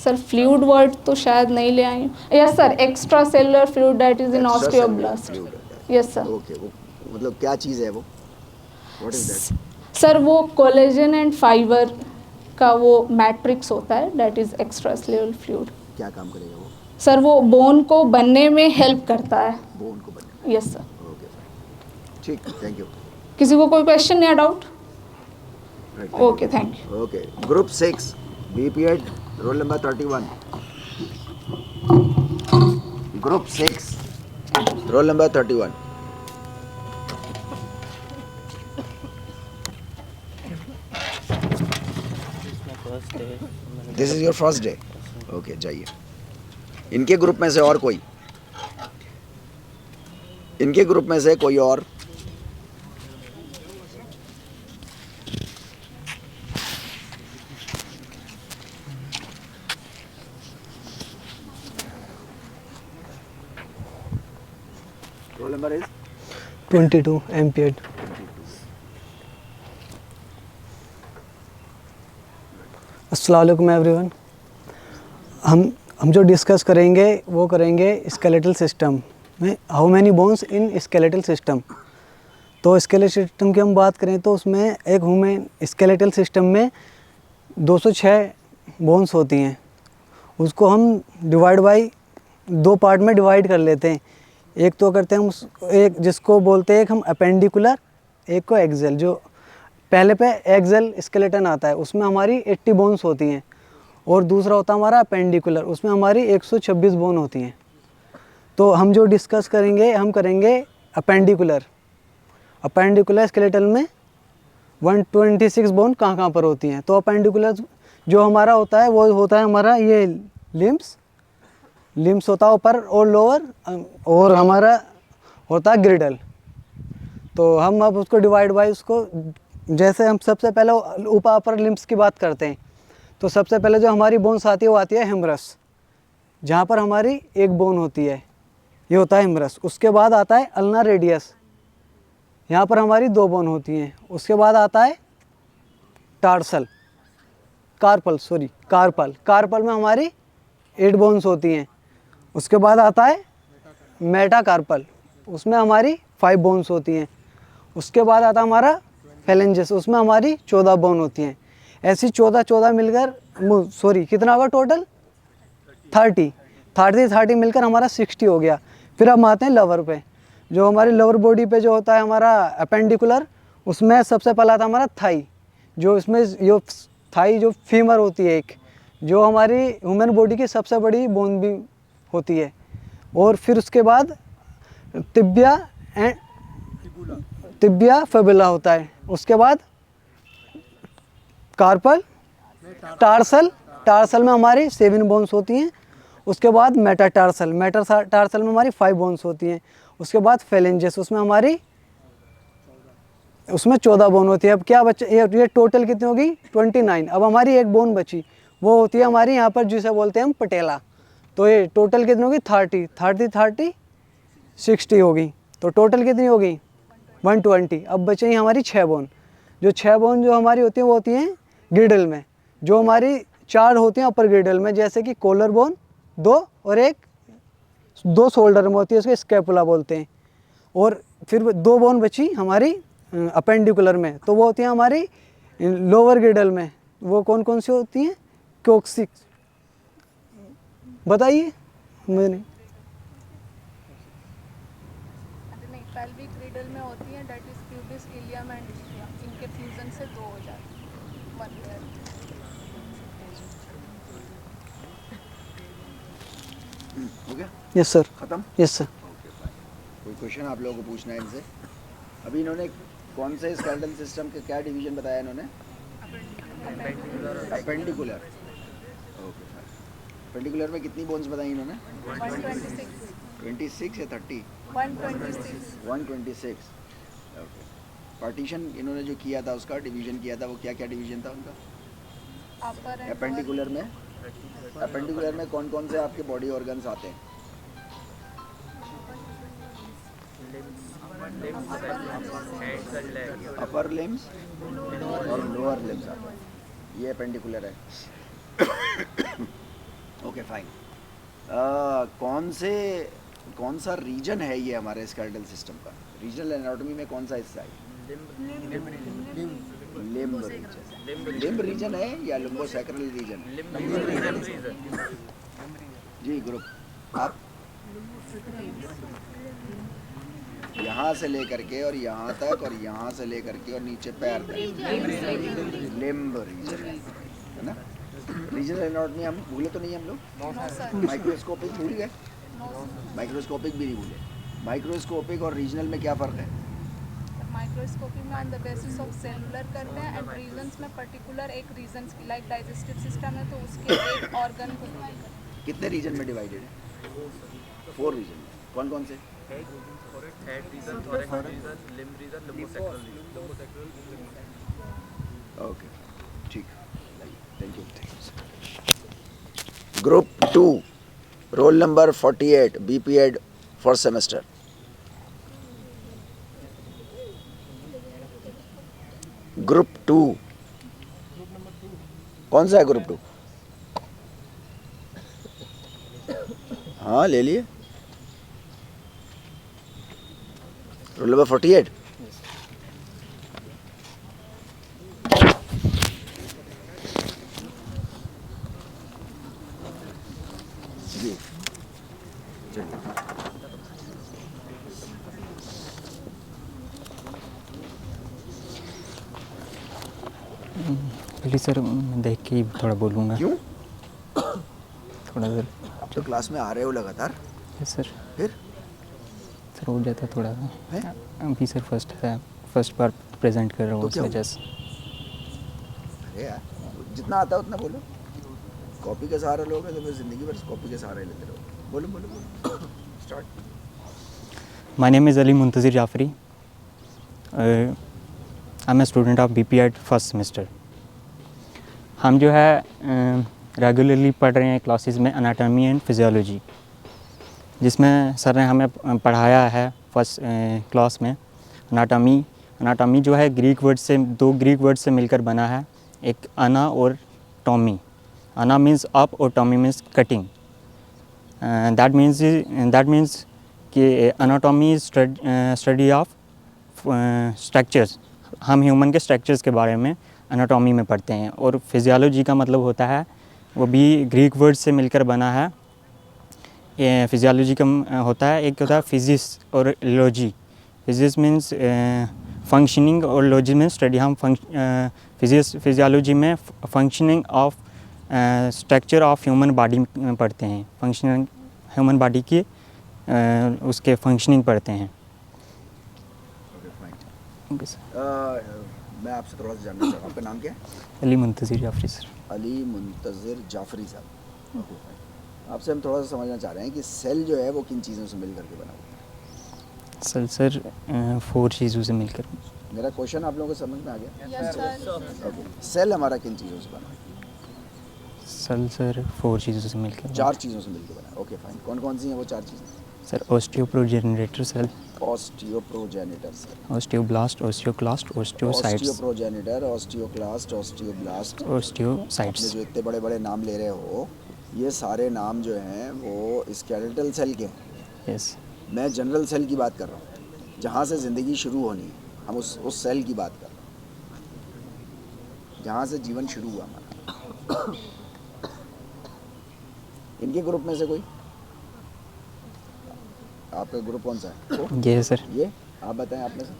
सर फ्लूइड वर्ड तो शायद नहीं ले आई हूँ. Yes sir, extra cellular fluid that is in osteoblast. Yes sir. Okay, वो मतलब क्या चीज़ है वो, व्हाट इज दैट? सर वो कोलेजन एंड फाइबर का वो मैट्रिक्स होता है, that is extra cellular fluid. क्या काम करेगा वो? सर वो बोन को बनने में हेल्प करता है. बोन को बनने. Yes sir. ओके ठीक, थैंक यू. किसी को कोई क्वेश्चन या doubt? Okay thank you. Okay, group 6 BPEd roll number 31. Group 6 roll number 31. This is your first day. Okay, जाइए. इनके ग्रुप में से और कोई? इनके ग्रुप में से कोई और? Roll number is 22 ampere. अस्सलाम वालेकुम एवरीवन। हम जो डिस्कस करेंगे वो करेंगे स्केलेटल सिस्टम में how many bones in skeletal system. तो स्केलेटल सिस्टम की हम बात करें तो उसमें एक ह्यूमन स्केलेटल सिस्टम में 206 बोन्स होती हैं। उसको हम डिवाइड बाई 2 पार्ट में डिवाइड कर लेते हैं। एक तो करते हैं हम एक जिसको बोलते हैं, एक हम अपेंडिकुलर, एक को एक्सेल। जो पहले पे एक्सेल स्केलेटन आता है उसमें हमारी 80 बोन्स होती हैं, और दूसरा होता है हमारा अपेंडिकुलर, उसमें हमारी 126 बोन होती हैं। तो हम जो डिस्कस करेंगे हम करेंगे अपेंडिकुलर। अपेंडिकुलर स्केलेटन में 126 बोन कहाँ पर होती हैं। तो अपेंडिकुलर जो हमारा होता है वो होता है हमारा ये लिम्स होता है ऊपर और लोअर, और हमारा होता है ग्रिडल। तो हम अब उसको डिवाइड बाई उसको, जैसे हम सबसे पहले ऊपर अपर लिम्स की बात करते हैं तो सबसे पहले जो हमारी बोन्स आती है वो आती है हेमरस, जहाँ पर हमारी एक बोन होती है, ये होता है हेमरस। उसके बाद आता है अल्नर रेडियस, यहाँ पर हमारी 2 बोन होती हैं। उसके बाद आता है टार्सल कार्पल में हमारी 8 बोन्स होती हैं। उसके बाद आता है मेटाकार्पल, उसमें हमारी 5 बोन्स होती हैं। उसके बाद आता है हमारा फेलेंजेस, उसमें हमारी 14 बोन होती हैं। ऐसी 14 मिलकर कितना होगा टोटल? 30 मिलकर हमारा 60 हो गया। फिर हम आते हैं लवर पे। जो हमारी लवर बॉडी पे जो होता है हमारा अपेंडिकुलर, उसमें सबसे पहला आता है हमारा थाई। जो इसमें जो थाई जो फीमर होती है एक, जो हमारी ह्यूमन बॉडी की सबसे बड़ी बोन भी होती है। और फिर उसके बाद तिबिया फेबुला होता है। उसके बाद कार्पल, टार्सल में हमारी 7 बोन्स होती हैं। उसके बाद मेटाटार्सल में हमारी 5 बोन्स होती हैं। उसके बाद फेलेंजेस, उसमें 14 बोन होती है। अब क्या बच्चे ये टोटल कितनी होगी? 29। अब हमारी एक बोन बची, वो होती है हमारी यहाँ पर जिसे बोलते हैं हम पटेला। तो ये टोटल कितनी होगी? 30 60 होगी। तो टोटल कितनी होगी? 120। अब बचे हमारी 6 बोन। जो 6 बोन जो हमारी होती हैं वो होती हैं ग्रिडल में। जो हमारी 4 होती हैं अपर ग्रिडल में, जैसे कि कॉलर बोन 2 और 2 शोल्डर में होती है, उसको स्कैपुला बोलते हैं। और फिर 2 बोन बची हमारी अपेंडिकुलर में, तो वो होती हैं हमारी लोअर ग्रिडल में। वो कौन कौन सी होती हैं? कोक्सिक्स, बताइए। मैंने नहीं, पेल्विक रिडल में होती है, that is pubis, ilium and ischia. इनके फ्यूजन से 2 हो जाते हैं, 1 पेयर। हो गया? Yes sir. खत्म? Yes sir. Okay fine. कोई क्वेश्चन आप लोगों को पूछना है इनसे? अभी इन्होंने कौन से स्केलेटल सिस्टम के क्या डिवीजन बताया इन्होंने? अपेंडिकुलर। Okay fine. अपेंडिकुलर में कितनी बोन्स बताई इन्होंने? 26 या 30? 126। ओके। पार्टीशन इन्होंने जो किया था, उसका डिवीजन किया था, वो क्या क्या डिवीजन था उनका? अपेंडिकुलर में कौन कौन से आपके बॉडी ऑर्गन्स आते हैं? अपर लिम्स और लोअर लिम्स आते हैं। ये अपेंडिकुलर है। Okay fine. कौन सा रीजन है ये हमारे स्केलेटल सिस्टम का? रीजनल एनाटॉमी में कौन सा हिस्सा है? लिम्ब रीजन है या लुम्बोसैक्रल रीजन? जी ग्रुप आप यहाँ से लेकर के और यहाँ तक और यहाँ से लेकर के और नीचे पैर तक लिम्ब रीजन है ना। रीजनल एनाटॉमी हम भूले तो नहीं हम लोग? माइक्रोस्कोपिक भूल गए? माइक्रोस्कोपिक भी नहीं भूले। माइक्रोस्कोपिक और रीजनल में क्या फ़र्क है? माइक्रोस्कोपी में on the basis of cellular करते हैं, एंड रीजन्स में पर्टिकुलर एक रीजन लाइक डाइजेस्टिव सिस्टम है तो उसके एक ऑर्गन को डिवाइड करते हैं। कितने रीजन में डिवाइडेड है? 4 रीजन में। कौन कौन से? Head region, thorax region, limb region, lumbosacral region. Okay ठीक, thank you. Group 2 roll number 48 BPEd first semester. Group 2 कौन सा है ग्रुप 2? हाँ ले लिए। Role number 48। जी चलिए। पहले सर मैं देख के ही थोड़ा बोलूँगा। क्यों? थोड़ा सर। आप तो क्लास में आ रहे हो लगातार, यस सर। फिर सर हो जाता थोड़ा है? अभी सर फर्स्ट बार प्रेजेंट कर रहा हूँ तो इस क्या वजह से। अरे यार जितना आता है उतना बोलो। कॉपी का सहारा लोगे तो फिर जिंदगी भर कॉपी का सहारा ही लेते रहो। बोलो बोलो बोलो start. My name is Ali Muntazir Jafri. I am a student of BPEd first semester. हम जो है रेगुलरली पढ़ रहे हैं क्लासेस में एनाटॉमी एंड फिजियोलॉजी, जिसमें सर ने हमें पढ़ाया है फर्स्ट क्लास में एनाटॉमी जो है ग्रीक वर्ड से, दो ग्रीक वर्ड से मिलकर बना है, एक अना और टॉमी। अना मीन्स अप और tomy means cutting. That means कि anatomy is study of structures. हम ह्यूमन के स्ट्रक्चर्स के बारे में एनाटॉमी में पढ़ते हैं। और फिजियोलॉजी का मतलब होता है, वो भी ग्रीक वर्ड से मिलकर बना है। फिजियोलॉजी का होता है, एक होता है फिजिक्स और लॉजी। फिजिक्स मीन्स फंक्शनिंग और लॉजी मीन्स स्टडी। हम फिजियोलॉजी में functioning of structure of human body पढ़ते हैं। फंक्शनिंग ह्यूमन बॉडी की उसके फंक्शनिंग पढ़ते हैं। Okay sir. मैं आपसे थोड़ा सा जानना चाहता हूँ, आपका नाम क्या है? अली मुंतज़िर जाफरी सर। अली मुंतज़िर जाफरी साहब। आपसे हम थोड़ा सा समझना चाह रहे हैं कि सेल जो है वो किन चीज़ों से मिल करके बना हुआ है? सर 4 चीज़ों से मिलकर। मेरा क्वेश्चन आप लोगों को समझ में आ गया? Yes sir. ओके, सेल हमारा किन चीज़ों से बना है? सर 4 चीज़ों से मिलकर। 4 चीज़ों से मिलकर बना है। ओके फाइन, कौन कौन सी हैं वो 4 चीज़ें? Sir osteoprogenitor cell, osteoprogenitor cell, osteoblast, osteoclast, osteocytes, osteoprogenitor, osteoclast, osteoblast. आपने ऑस्टियोसाइट्स। जो इतने बड़े बड़े नाम ले रहे हो, ये सारे नाम जो हैं वो स्केलेटल सेल के हैं। यस। मैं जनरल सेल की बात कर रहा हूँ, जहाँ से ज़िंदगी शुरू होनी है। हम उस सेल की बात कर रहे हैं जहाँ से जीवन शुरू हुआ हमारा। इनके ग्रुप में से कोई? आपका ग्रुप कौन सा है? ये है सर। ये आप बताएं आप में से।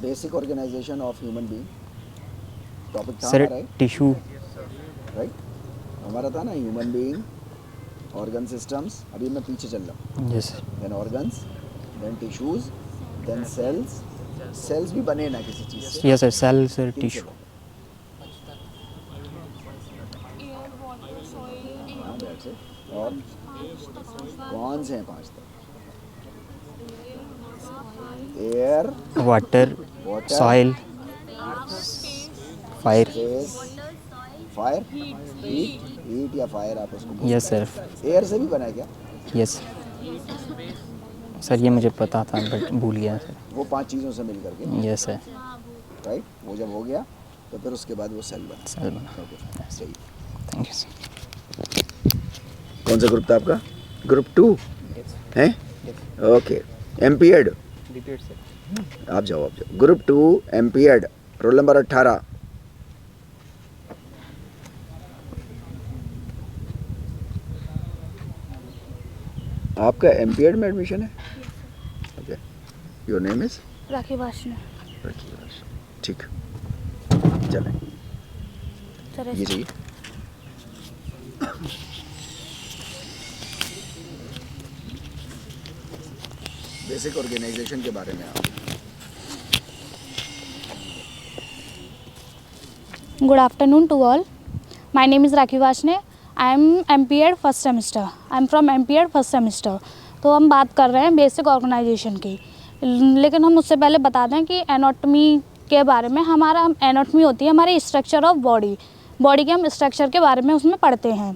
Basic organisation of human being topic था सर हमारा, टिश्यू। राइट? हमारा था ना ह्यूमन बीइंग, ऑर्गन सिस्टम्स। अभी मैं पीछे चल रहा हूँ। Yes. Then organs, then tissues, then cells. Cells भी बने ना किसी चीज़ से। Yes sir, cell sir, tissue. हाँ, that's it. और कौन से हैं 5 तक? Air, water, water, soil, fire. Space, fire, heat या फायर आप उसको बोलते यस सर। हैं। एयर से भी बना है क्या? यस सर, ये मुझे पता था बट भूल गया सर। वो 5 चीज़ों से मिल करके, यस सर। राइट? वो जब हो गया तो फिर उसके बाद वो सेल बना। सेल बना। ओके सही। Thank you sir. कौन सा ग्रुप था आपका? ग्रुप 2 है? Okay, MPEd. आप जाओ ग्रुप 2 एमपीएड रोल नंबर 18। आपका एमपीएड में एडमिशन है? Okay, your name is? Rakhi Vashna. ठीक, चलें। ये चाहिए। बेसिक ऑर्गेनाइजेशन के बारे में आप। Good afternoon to all. My name is Rakhi Vashne. I am MPEd first semester, I am from MPEd first semester. तो हम बात कर रहे हैं बेसिक ऑर्गेनाइजेशन की, लेकिन हम उससे पहले बता दें कि एनाटॉमी के बारे में। हमारा एनाटॉमी होती है हमारी स्ट्रक्चर ऑफ बॉडी के हम स्ट्रक्चर के बारे में उसमें पढ़ते हैं।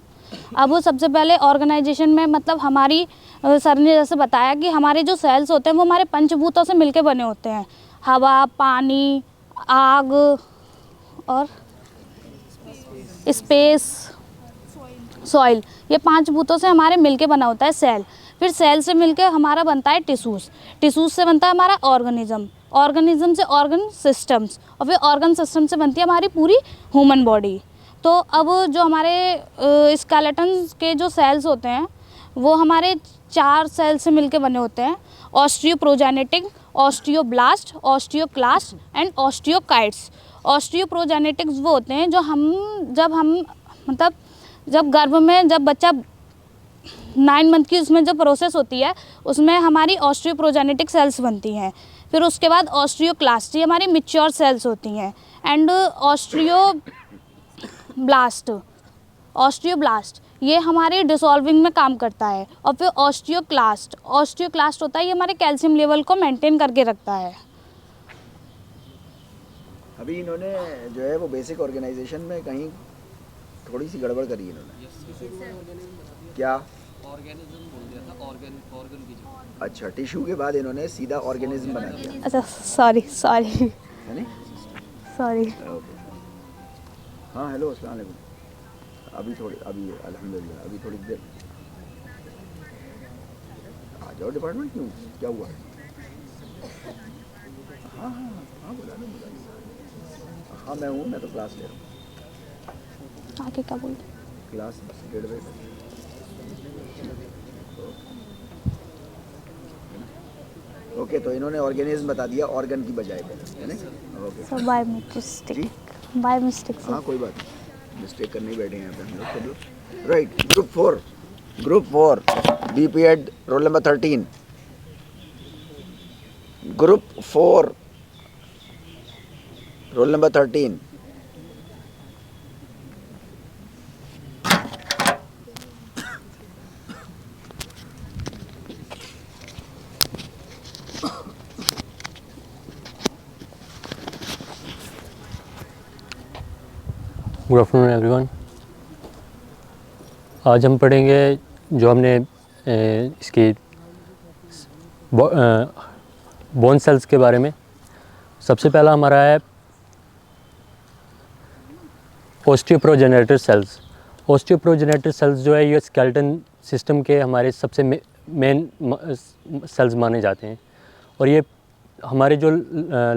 अब वो सबसे पहले ऑर्गेनाइजेशन में मतलब हमारी सर ने जैसे बताया कि हमारे जो सेल्स होते हैं वो हमारे पंचभूतों से मिलके बने होते हैं, हवा, पानी, आग और स्पेस, सॉइल, ये 5 भूतों से हमारे मिलके बना होता है सेल। फिर सेल से मिलके हमारा बनता है टिश्यूज़ से बनता है हमारा ऑर्गेनिज्म से ऑर्गन सिस्टम्स, और फिर ऑर्गन सिस्टम से बनती है हमारी पूरी ह्यूमन बॉडी। तो अब जो हमारे स्केलेटन के जो सेल्स होते हैं वो हमारे 4 सेल से मिलके बने होते हैं, ऑस्टियोप्रोजेनेटिक, ऑस्टियोब्लास्ट, ऑस्टियोक्लास्ट एंड ऑस्टियोकाइट्स। ऑस्टियोप्रोजेनेटिक्स वो होते हैं जो जब गर्भ में जब बच्चा 9 मंथ की उसमें जो प्रोसेस होती है उसमें हमारी ऑस्टियोप्रोजेनेटिक सेल्स बनती हैं। फिर उसके बाद ऑस्टियोक्लास्ट, ये हमारी मैच्योर सेल्स होती हैं, एंड ऑस्टियोब्लास्ट ये हमारे डिसॉल्विंग में काम करता है। और फिर ऑस्टियोक्लास्ट होता है ये हमारे कैल्शियम लेवल को मेंटेन करके रखता है। अभी इन्होंने जो है वो बेसिक ऑर्गेनाइजेशन में कहीं थोड़ी सी गड़बड़ करी इन्होंने। क्या ऑर्गेनिज्म बोल दिया था, ऑर्गन की जगह। अच्छा, टिश्यू के बाद इन्होंने सीधा ऑर्गेनिज्म बना दिया। अच्छा, सॉरी है नहीं? सॉरी। हाँ, हेलो, अस्सलाम वालेकुम। अभी अल्हम्दुलिल्लाह अभी थोड़ी देर आ जाओ डिपार्टमेंट। क्यों, क्या हुआ? हाँ बोला ना। हाँ मैं हूँ, मैं तो क्लास ले रहा हूँ। आगे क्या बोल? क्लास 1:30 बजे। ओके, तो इन्होंने ऑर्गेनिज्म बता दिया ऑर्गन की बजाय पे, है ना? Okay, so by mistake. हाँ कोई बात नहीं, मिस्टेक करने ही बैठे हैं यहाँ पे हम लोग। Right, group 4 BPEd roll number 13। Group 4 roll number 13। Good afternoon everyone. आज हम पढ़ेंगे जो हमने इसकी बोन सेल्स के बारे में। सबसे पहला हमारा है ऑस्टियोप्रोजेनेटर सेल्स। ऑस्टियोप्रोजेनेटर सेल्स जो है ये स्केलेटन सिस्टम के हमारे सबसे मेन सेल्स माने जाते हैं, और ये हमारे जो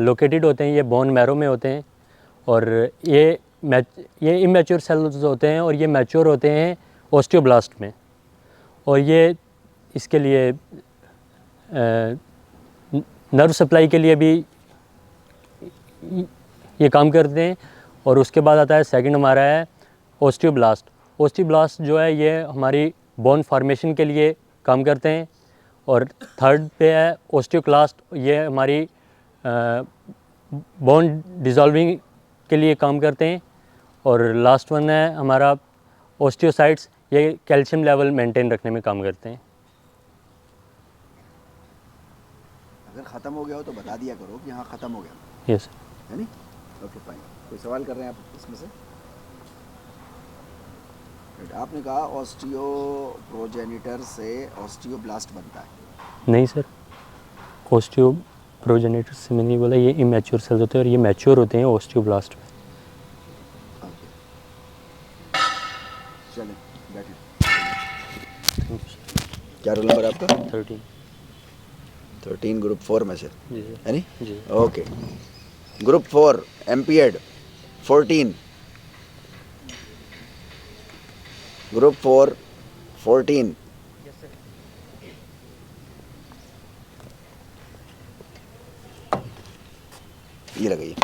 लोकेटेड होते हैं ये बोन मैरो में होते हैं, और ये इमेच्योर सेल्स होते हैं और ये मैच्योर होते हैं ऑस्टियोब्लास्ट में। और ये इसके लिए नर्व सप्लाई के लिए भी ये काम करते हैं। और उसके बाद आता है सेकंड हमारा है ऑस्टियोब्लास्ट जो है ये हमारी बोन फॉर्मेशन के लिए काम करते हैं। और थर्ड पे है ऑस्टियोक्लास्ट, ये हमारी बोन डिज़ोल्विंग के लिए काम करते हैं। और लास्ट वन है हमारा ऑस्टियोसाइट्स, ये कैल्शियम लेवल मेंटेन रखने में काम करते हैं। अगर ख़त्म हो गया हो तो बता दिया करो कि हाँ ख़त्म हो गया। यस है नहीं? Okay fine. कोई सवाल कर रहे हैं आप इसमें से? आपने कहा ऑस्टियोप्रोजेनिटर से ऑस्टियोब्लास्ट बनता है। नहीं सर, ऑस्टियोप्रोजेनेटर से मैंने नहीं बोला, ये इमेच्योर सेल्स होते हैं और ये मैच्योर होते हैं ऑस्टियोब्लास्ट में। चलें, बैठिए। क्या रोल नंबर आपका? 13 ग्रुप 4 में से, है नहीं? जी। Okay, group 4 MPEd 14। ग्रुप 4 14। ये लगाइए।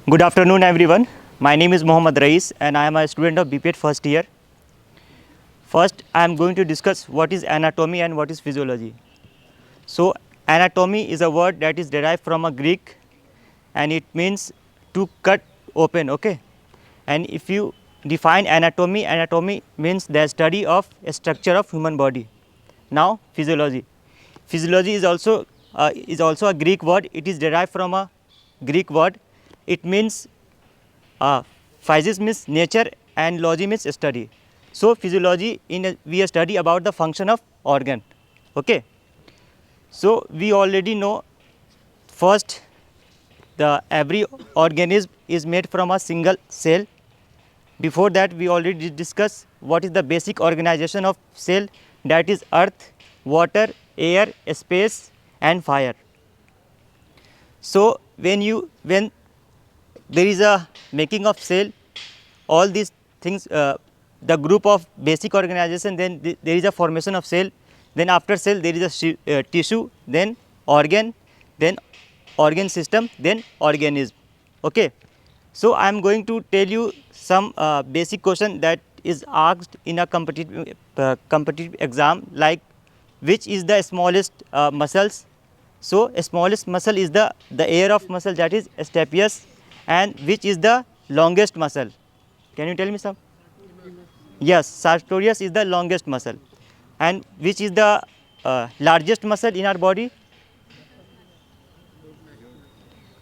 Good afternoon everyone. My name is Mohammad Rais and I am a student of BPEd first year. First I am going to discuss what is anatomy and what is physiology. So anatomy is a word that is derived from a Greek, and it means to cut open. Okay, and if you define anatomy, anatomy means the study of a structure of human body. Now physiology. Physiology is also a Greek word. It is derived from a Greek word. It means physis means nature and logy means study. So physiology we study about the function of organ. Okay. So we already know first every organism is made from a single cell. Before that we already discussed what is the basic organization of cell, that is earth, water, air, space and fire. So when there is a making of cell, all these things, the group of basic organization, then there is a formation of cell, then after cell there is a tissue, then organ system, then organism. Okay. So I am going to tell you some basic question that is asked in a competitive exam, like which is the smallest muscles. So smallest muscle is the air of muscle, that is stapes, and which is the longest muscle? Can you tell me some? Yes, sartorius is the longest muscle. And which is the largest muscle in our body?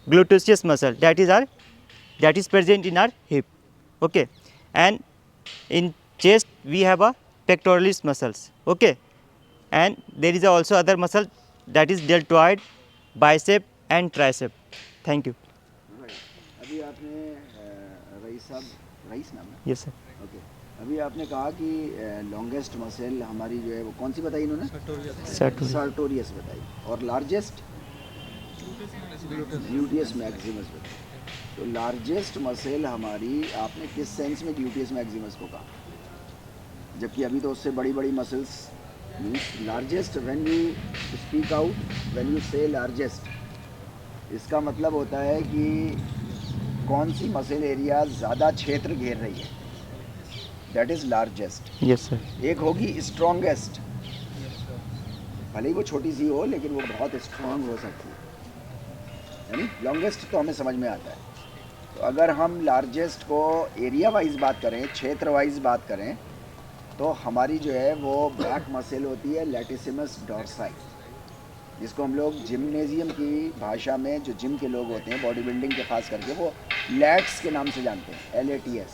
Gluteus muscle, that is present in our hip. Okay. And in chest we have a pectoralis muscles. Okay. And there is also other muscle, that is deltoid, bicep and tricep. Thank you. अभी आपने rice साहब, rice नाम है? Yes sir. Okay. अभी आपने कहा कि longest muscle हमारी जो है वो कौन सी बताई इन्होंने? sartorius बताई. और लार्जेस्ट? ग्लूटियस मैक्सिमस बताई. तो लार्जेस्ट मसल हमारी, आपने किस सेंस में ग्लूटियस मैक्सिमस को कहा? जबकि अभी तो उससे बड़ी बड़ी muscles largest. When you speak out, when you से लार्जेस्ट, इसका मतलब होता है कि कौन सी मसल एरिया ज़्यादा क्षेत्र घेर रही है, that is largest. Yes sir. एक होगी स्ट्रॉन्गेस्ट, भले ही वो छोटी सी हो लेकिन वो बहुत स्ट्रॉन्ग हो सकती है. यानी लॉन्गेस्ट तो हमें समझ में आता है. तो अगर हम लार्जेस्ट को एरिया वाइज बात करें, क्षेत्र वाइज बात करें, तो हमारी जो है वो बैक मसल होती है लैटिसिमस डॉर्साई, जिसको हम लोग जिम्नेजियम की भाषा में, जो जिम के लोग होते हैं बॉडी बिल्डिंग के खास करके, वो लैट्स के नाम से जानते हैं, LATS,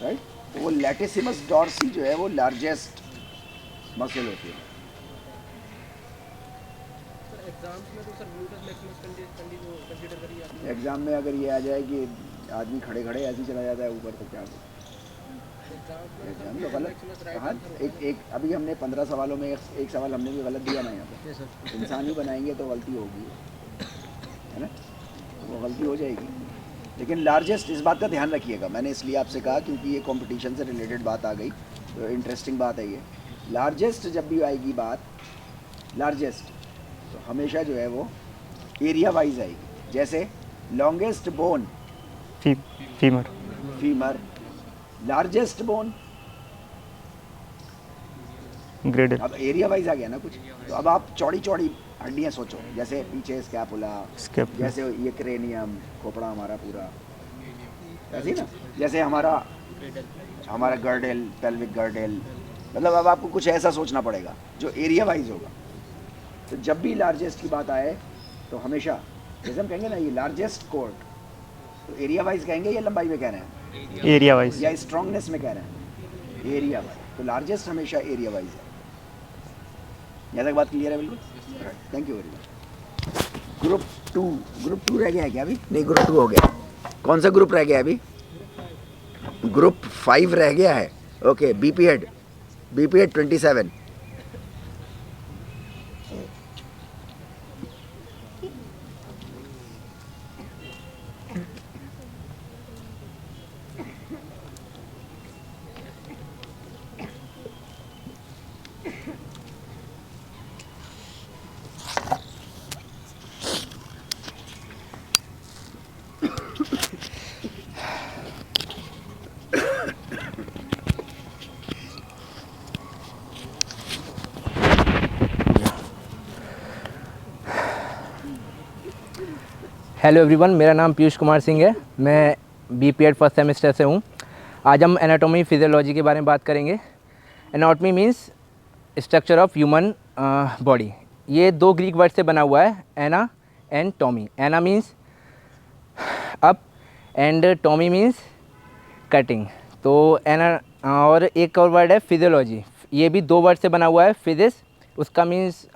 राइट. तो वो लैटिसिमस डॉर्सी जो है वो लार्जेस्ट मसल होती है. एग्जाम में अगर ये आ जाए कि आदमी खड़े खड़े ऐसे ही चला जाता है ऊपर, तो क्या एग्जाम तो गलत. हाँ, एक अभी हमने 15 सवालों में एक सवाल हमने भी गलत दिया ना. यहाँ पर इंसान ही बनाएंगे तो गलती होगी, है ना, वो गलती हो जाएगी. लेकिन लार्जेस्ट, इस बात का ध्यान रखिएगा, मैंने इसलिए आपसे कहा क्योंकि ये कंपटीशन से रिलेटेड बात आ गई, तो इंटरेस्टिंग बात है ये. लार्जेस्ट जब भी आएगी बात, लार्जेस्ट, तो हमेशा जो है वो एरिया वाइज आएगी. जैसे longest bone femur, largest bone Gradle. अब एरिया वाइज आ गया ना कुछ. तो अब आप चौड़ी चौड़ी हड्डियाँ सोचो, जैसे पीछे स्कैपुला, जैसे ये क्रेनियम, खोपड़ा हमारा पूरा, ऐसे ही ना, जैसे हमारा गर्डल, पेल्विक गर्डल. मतलब अब आपको कुछ ऐसा सोचना पड़ेगा जो एरिया वाइज होगा. तो जब भी लार्जेस्ट की बात आए तो हमेशा, जैसे हम कहेंगे ना ये लार्जेस्ट कोर्ट, तो एरिया वाइज कहेंगे या लंबाई में कह रहे हैं? Area wise. या स्ट्रॉन्गनेस में कह रहे हैं? Area wise. तो लार्जेस्ट हमेशा एरिया वाइज है. यहाँ तक बात क्लियर है? बिल्कुल. Thank you very much. Group two रह गया है क्या अभी? नहीं, ग्रुप 2 हो गया. कौन सा ग्रुप रह गया है अभी? ग्रुप 5 रह गया है. ओके. बीपीएड 27. हेलो एवरीवन, मेरा नाम पीयूष कुमार सिंह है। मैं बीपीएड फर्स्ट सेमेस्टर से हूँ। आज हम एनाटॉमी फिजियोलॉजी के बारे में बात करेंगे। Anatomy means structure of human body. ये दो ग्रीक वर्ड से बना हुआ है, ana and tomy. Ana means up and tomy means cutting. तो एना और एक और वर्ड है फिजियोलॉजी। ये भी दो वर्ड से बना हुआ है। फिजिक्स उसका means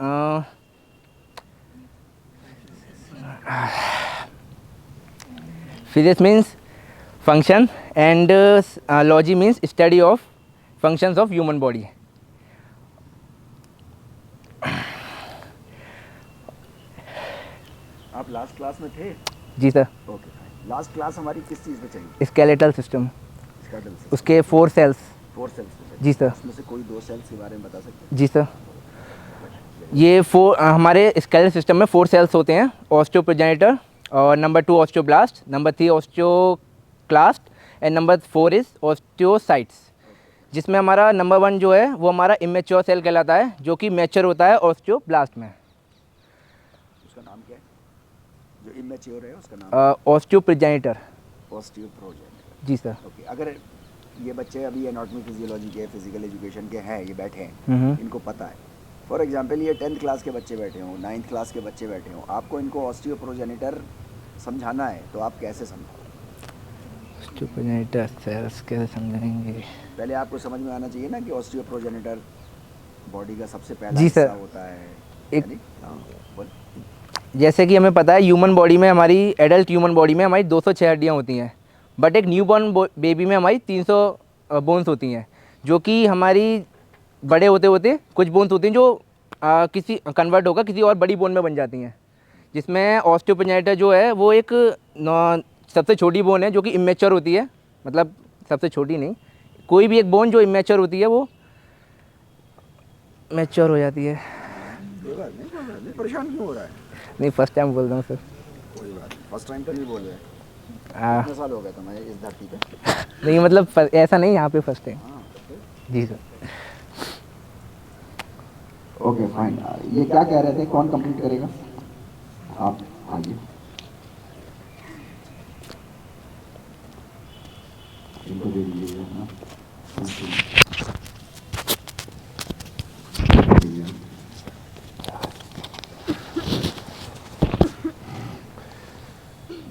physics means function and logy means study of functions of human body. आप लास्ट क्लास में थे? जी सर। ओके, लास्ट क्लास हमारी किस चीज़ पे चली? स्केलेटल सिस्टम, उसके 4 सेल्स। 4 सेल्स जी सर। उसमें से कोई 2 सेल्स के बारे में बता सकते हैं? जी सर। ये हमारे स्केलेटल सिस्टम में 4 सेल्स होते हैं। ऑस्टियोप्रोजेनिटर और number 2 osteoblast, number 3 osteoclast and number 4 is osteocytes. जिसमें हमारा नंबर 1 जो है वो हमारा इमेच्योर सेल कहलाता है, जो कि मैच्योर होता है ऑस्टियोब्लास्ट में। उसका नाम क्या है जो इमेच्योर है? उसका नाम ऑस्टियोप्रोजेनिटर। ऑस्टियोप्रोजेनिटर। जी सर। ओके, अगर ये बच्चे अभी एनाटॉमी फिजियोलॉजी के, फिजिकल एजुकेशन के हैं, ये बैठे हैं, इनको पता है, फॉर एग्जांपल ये 10th क्लास के बच्चे बैठे हों, 9th क्लास के बच्चे बैठे हों, आपको इनको ऑस्टियोप्रोजेनिटर समझाना है तो आप कैसे समझाओगे? ऑस्टियोप्रोजेनिटर सेल्स कैसे समझाएंगे? पहले आपको समझ में आना चाहिए ना कि ऑस्टियोप्रोजेनिटर बॉडी का सबसे पहला जी हिस्सा सर। होता है। एक जैसे कि हमें पता है ह्यूमन बॉडी में, हमारी एडल्ट ह्यूमन बॉडी में हमारी 206 हड्डियाँ होती हैं, बट एक न्यूबॉर्न बेबी में हमारी 300 बोन्स होती हैं, जो कि हमारी बड़े होते होते कुछ बोन्स होती हैं जो किसी कन्वर्ट होकर किसी और बड़ी बोन में बन जाती हैं, जिसमें ऑस्टियोप्रोजेनिटर जो है वो एक सबसे छोटी बोन है जो कि इमेच्योर होती है। मतलब सबसे छोटी नहीं, कोई भी एक बोन जो इमेच्योर होती है वो मैच्योर हो जाती है। नहीं, परेशान क्यों हो रहा है? नहीं, फर्स्ट टाइम बोल रहा हूँ सर। कोई बात नहीं, फर्स्ट टाइम तो नहीं बोल रहे। कितने साल हो गए तुम्हें इस धरती पे? नहीं मतलब ऐसा नहीं, यहाँ पे फर्स्ट टाइम। जी सर। Okay fine. ये क्या कह रहे थे, कौन कंप्लीट करेगा? आप आइए। इनको दे दीजिए ना।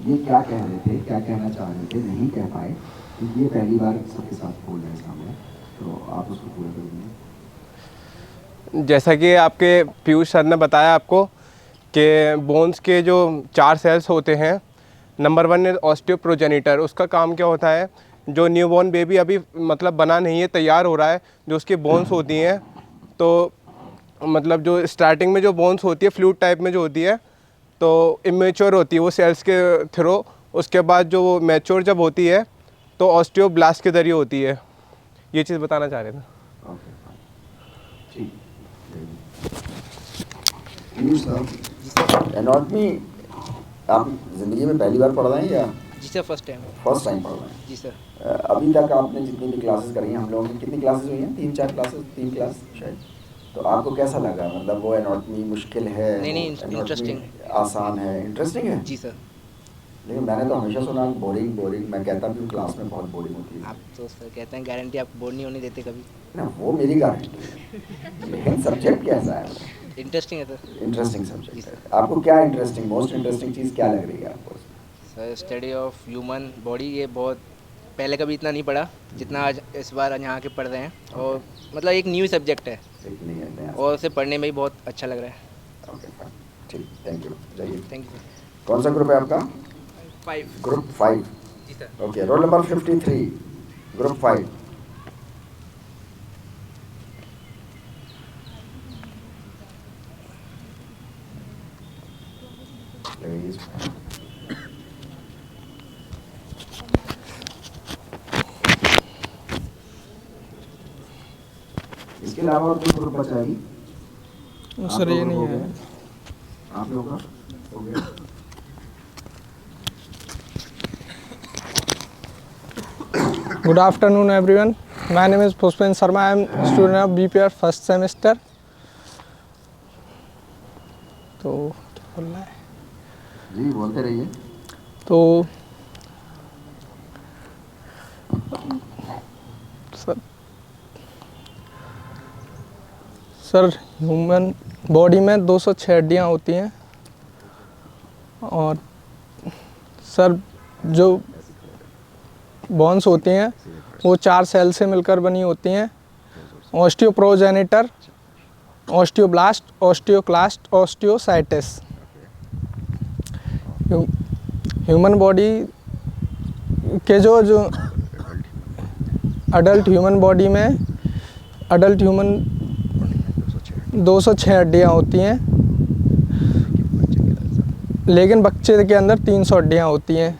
ये क्या कह रहे थे, क्या कहना चाह रहे थे, नहीं कह पाए, ये पहली बार सबके साथ बोल रहे हैं सामने, तो आप उसको पूरा कर दीजिए। जैसा कि आपके पीयूष सर ने बताया आपको कि बोन्स के जो 4 सेल्स होते हैं, नंबर 1 है ऑस्टियोप्रोजेनिटर। उसका काम क्या होता है, जो न्यूबॉर्न बेबी अभी मतलब बना नहीं है, तैयार हो रहा है, जो उसकी बोन्स होती हैं, तो मतलब जो स्टार्टिंग में जो बोन्स होती है फ्लूइड टाइप में जो होती है, तो इमेच्योर होती है वो सेल्स के थ्रू। उसके बाद जो वो मैच्योर जब होती है तो ऑस्टियोब्लास्ट के जरिए होती है। ये चीज़ बताना चाह रहे थे। एनाटॉमी आप जिंदगी में पहली बार पढ़ रहे हैं या? जी sir, first time. First time पढ़ रहे हैं? जी सर। अभी तक आपने जितनी भी क्लासेस करी हैं, हम लोगों की कितनी क्लासेस हुई हैं? 3-4 क्लासेस, 3 क्लास शायद। तो आपको कैसा लगा? मतलब वो एनाटॉमी मुश्किल है? नहीं, इंटरेस्टिंग, आसान है, इंटरेस्टिंग है? जी सर। लेकिन मैंने तो हमेशा सुना बोरिंग, मैं कहता भी हूँ क्लास में बहुत बोरिंग होती है। आप तो सर कहते हैं गारंटी आप बोर नहीं होने देते कभी ना, वो मेरी गारंटी है, लेकिन सब्जेक्ट कैसा है? इंटरेस्टिंग है सर। इंटरेस्टिंग सब्जेक्ट है। आपको क्या इंटरेस्टिंग, मोस्ट इंटरेस्टिंग चीज़ क्या लग रही है आपको? Sir study of human body, ये बहुत पहले कभी इतना नहीं पढ़ा जितना आज इस बार यहाँ के पढ़ रहे हैं, और मतलब एक न्यू सब्जेक्ट है और उसे पढ़ने में भी बहुत अच्छा लग रहा है। ओके फाइन, ठीक, थैंक यू, जाइए। Thank you. कौन सा ग्रुप है आपका? 5। ग्रुप 5। जी sir. Okay, roll number 53, group 5। इसके अलावा और कोई ग्रुप बचा है? सर ये नहीं है। आप लोगों का हो गया? Good afternoon everyone. My name is Pushpen Sharma. I am student of BPR first semester. तो क्या बोलना है? जी बोलते रहिए। तो सर ह्यूमन बॉडी में 206 हड्डियाँ होती हैं और सर जो बोन्स होती हैं वो 4 सेल से मिलकर बनी होती हैं। ऑस्टियोप्रोजेनिटर, ऑस्टियोब्लास्ट, ऑस्टियोक्लास्ट, ऑस्टियोसाइटिस। ह्यूमन बॉडी के जो अडल्ट ह्यूमन बॉडी में अडल्ट ह्यूमन 206 हड्डियाँ होती हैं, लेकिन बच्चे के अंदर 300 हड्डियाँ होती हैं।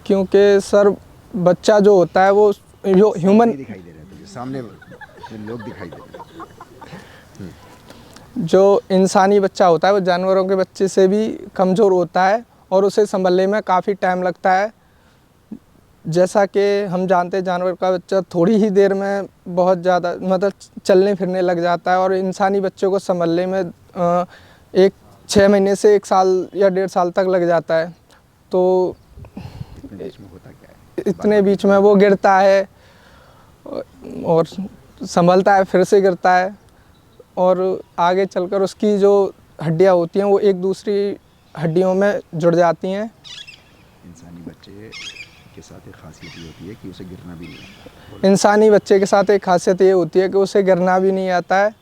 क्योंकि सर बच्चा जो होता है वो जो ह्यूमन दिखाई दे रहे हैं सामने लोग दिखाई दे रहे हैं। जो इंसानी बच्चा होता है वो जानवरों के बच्चे से भी कमज़ोर होता है और उसे संभलने में काफ़ी टाइम लगता है। जैसा कि हम जानते हैं जानवर का बच्चा थोड़ी ही देर में बहुत ज़्यादा मतलब चलने फिरने लग जाता है और इंसानी बच्चों को संभलने में 6 महीने से 1 साल या 1.5 साल तक लग जाता है। तो इतने बीच में वो गिरता है और संभलता है, फिर से गिरता है और आगे चलकर उसकी जो हड्डियाँ होती हैं वो एक दूसरी हड्डियों में जुड़ जाती हैं। इंसानी बच्चे के साथ एक खासियत ये होती है कि उसे गिरना भी नहीं आता। इंसानी बच्चे के साथ एक खासियत ये होती है कि उसे गिरना भी नहीं आता है।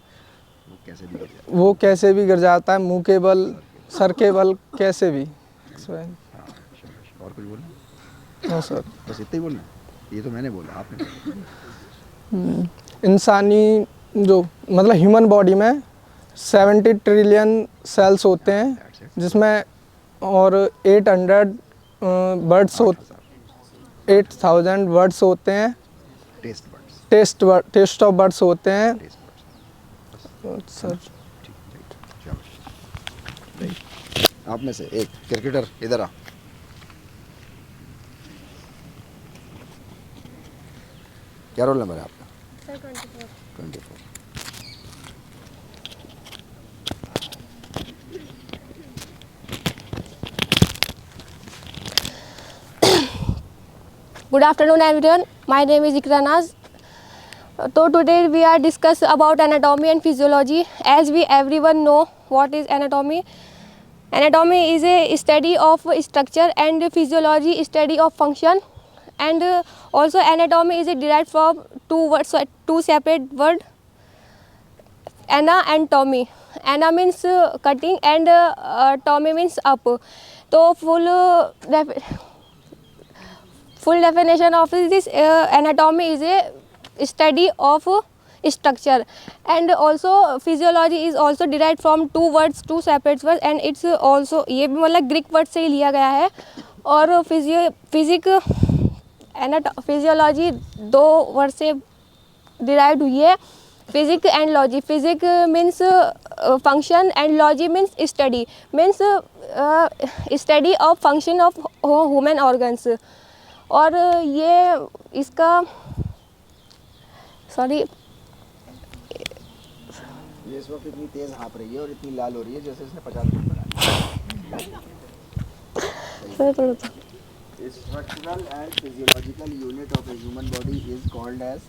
वो कैसे भी गिर जाता है, मुंह के बल, सर के बल, कैसे भी। और कुछ बोलना? हाँ सर, बस इतना ही बोलना? ये तो मैंने बोला, आपने। इंसानी जो मतलब ह्यूमन बॉडी में 70 ट्रिलियन सेल्स होते हैं जिसमें और 800 बर्ड्स 8000 वर्ड्स होते हैं, टेस्ट ऑफ बर्ड्स होते हैं सर। आप में से एक क्रिकेटर इधर आ। क्या रोल नंबर है आपका? Sir 24। Good afternoon everyone, my name is Ikra Naz. So today we are discuss about anatomy and physiology. As we everyone know what is anatomy. Anatomy is a study of structure and physiology study of function, and also anatomy is derived from two separate words, ana and tomy. Ana means cutting and tomy means up. So full definition of this anatomy is a study of structure, and also physiology is also derived from two separate words, and it's also ये भी मतलब Greek word से ही लिया गया है। और physiology 2 word से derived हुई है, physic and logy. Physic means function and logy means study, means study of function of human organs. और ये इसका सॉरी ये इस वक्त इतनी तेज हाँप रही है और इतनी लाल हो रही है जैसे इसने 50 मिनट बनाया। Structural and physiological unit of a human body is called as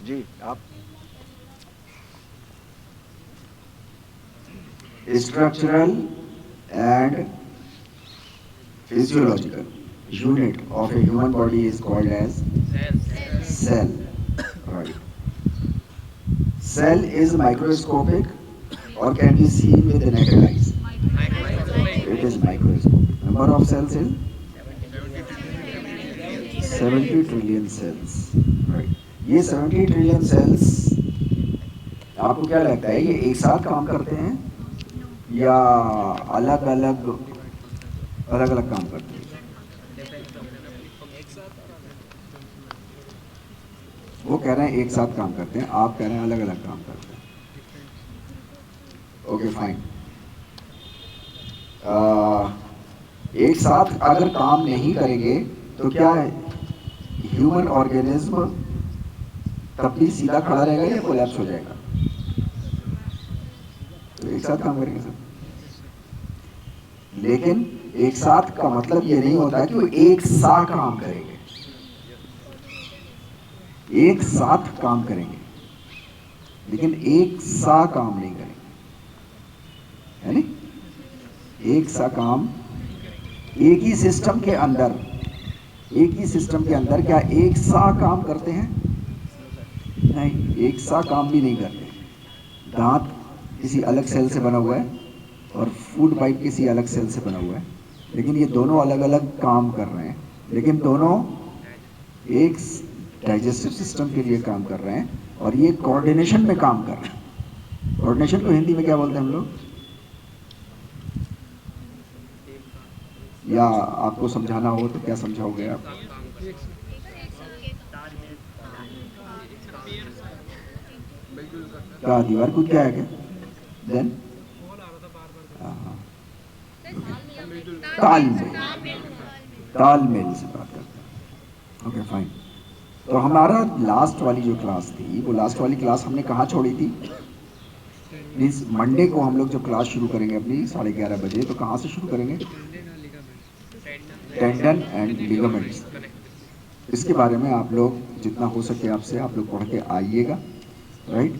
जी आप structural and physiological unit of a human body is called as cell. Right. Cell is microscopic or can be seen with the naked eyes. It is microscopic. Number of cells is 70 trillion cells. Right. ये 70 trillion cells आपको क्या लगता है ये एक साथ काम करते हैं या अलग अलग काम करते हैं? वो कह रहे हैं एक साथ काम करते हैं, आप कह रहे हैं अलग अलग काम करते हैं। Okay fine. एक साथ अगर काम नहीं करेंगे तो क्या ह्यूमन ऑर्गेनिज्म तब भी सीधा खड़ा रहेगा या कोलैप्स हो जाएगा? एक साथ काम करेंगे सब। लेकिन एक साथ का मतलब ये नहीं होता कि वो एक साथ काम करेंगे, एक साथ काम करेंगे लेकिन एक सा काम नहीं करेंगे, है नहीं? एक सा काम एक ही सिस्टम के अंदर, एक ही सिस्टम के अंदर क्या एक सा काम करते हैं? नहीं, एक सा काम भी नहीं करते। दांत किसी अलग सेल से बना हुआ है और फूड पाइप किसी अलग सेल से बना हुआ है, लेकिन ये दोनों अलग अलग काम कर रहे हैं, लेकिन दोनों एक डाइजेस्टिव सिस्टम के लिए काम कर रहे हैं और ये कोऑर्डिनेशन में काम कर रहे हैं। कोऑर्डिनेशन को हिंदी में क्या बोलते हैं हम लोग? या आपको समझाना हो तो क्या समझाओगे आप? क्या दीवार कूद क्या है क्या? देन तालमेल, तालमेल से बात करते हैं। Okay fine. तो हमारा लास्ट वाली जो क्लास थी, वो लास्ट वाली क्लास हमने कहाँ छोड़ी थी? मीन्स मंडे को हम लोग जब क्लास शुरू करेंगे अपनी 11:30 बजे, तो कहाँ से शुरू करेंगे? Tendon and ligaments. इसके बारे में आप लोग जितना हो सके आपसे आप लोग पढ़ के आइएगा, राइट?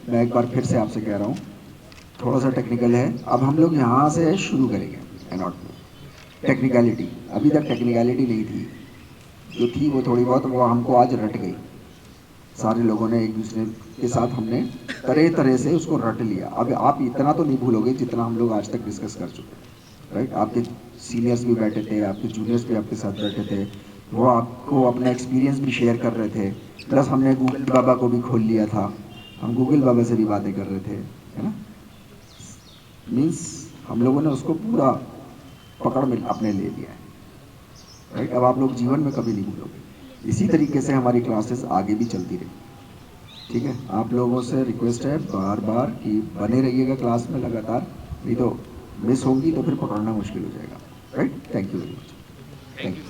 मैं एक बार फिर से आपसे कह रहा हूँ, थोड़ा सा टेक्निकल है। अब हम लोग यहाँ से शुरू करेंगे एनाटॉमी, टेक्निकलिटी। अभी तक टेक्निकलिटी नहीं थी, जो थी वो थोड़ी बहुत वो हमको आज रट गई। सारे लोगों ने एक दूसरे के साथ हमने तरह तरह से उसको रट लिया। अब आप इतना तो नहीं भूलोगे जितना हम लोग आज तक डिस्कस कर चुके हैं, राइट? आपके सीनियर्स भी बैठे थे, आपके जूनियर्स भी आपके साथ बैठे थे, वो आपको अपना एक्सपीरियंस भी शेयर कर रहे थे, प्लस हमने गूगल बाबा को भी खोल लिया था, हम गूगल बाबा से भी बातें कर रहे थे, है ना? मीन्स हम लोगों ने उसको पूरा पकड़ में अपने ले लिया है, राइट? अब आप लोग जीवन में कभी नहीं भूलोगे। इसी तरीके से हमारी क्लासेस आगे भी चलती रही, ठीक है? आप लोगों से रिक्वेस्ट है बार बार कि बने रहिएगा क्लास में लगातार, नहीं तो मिस होगी तो फिर पकड़ना मुश्किल हो जाएगा, right? Thank you very much. Thank you.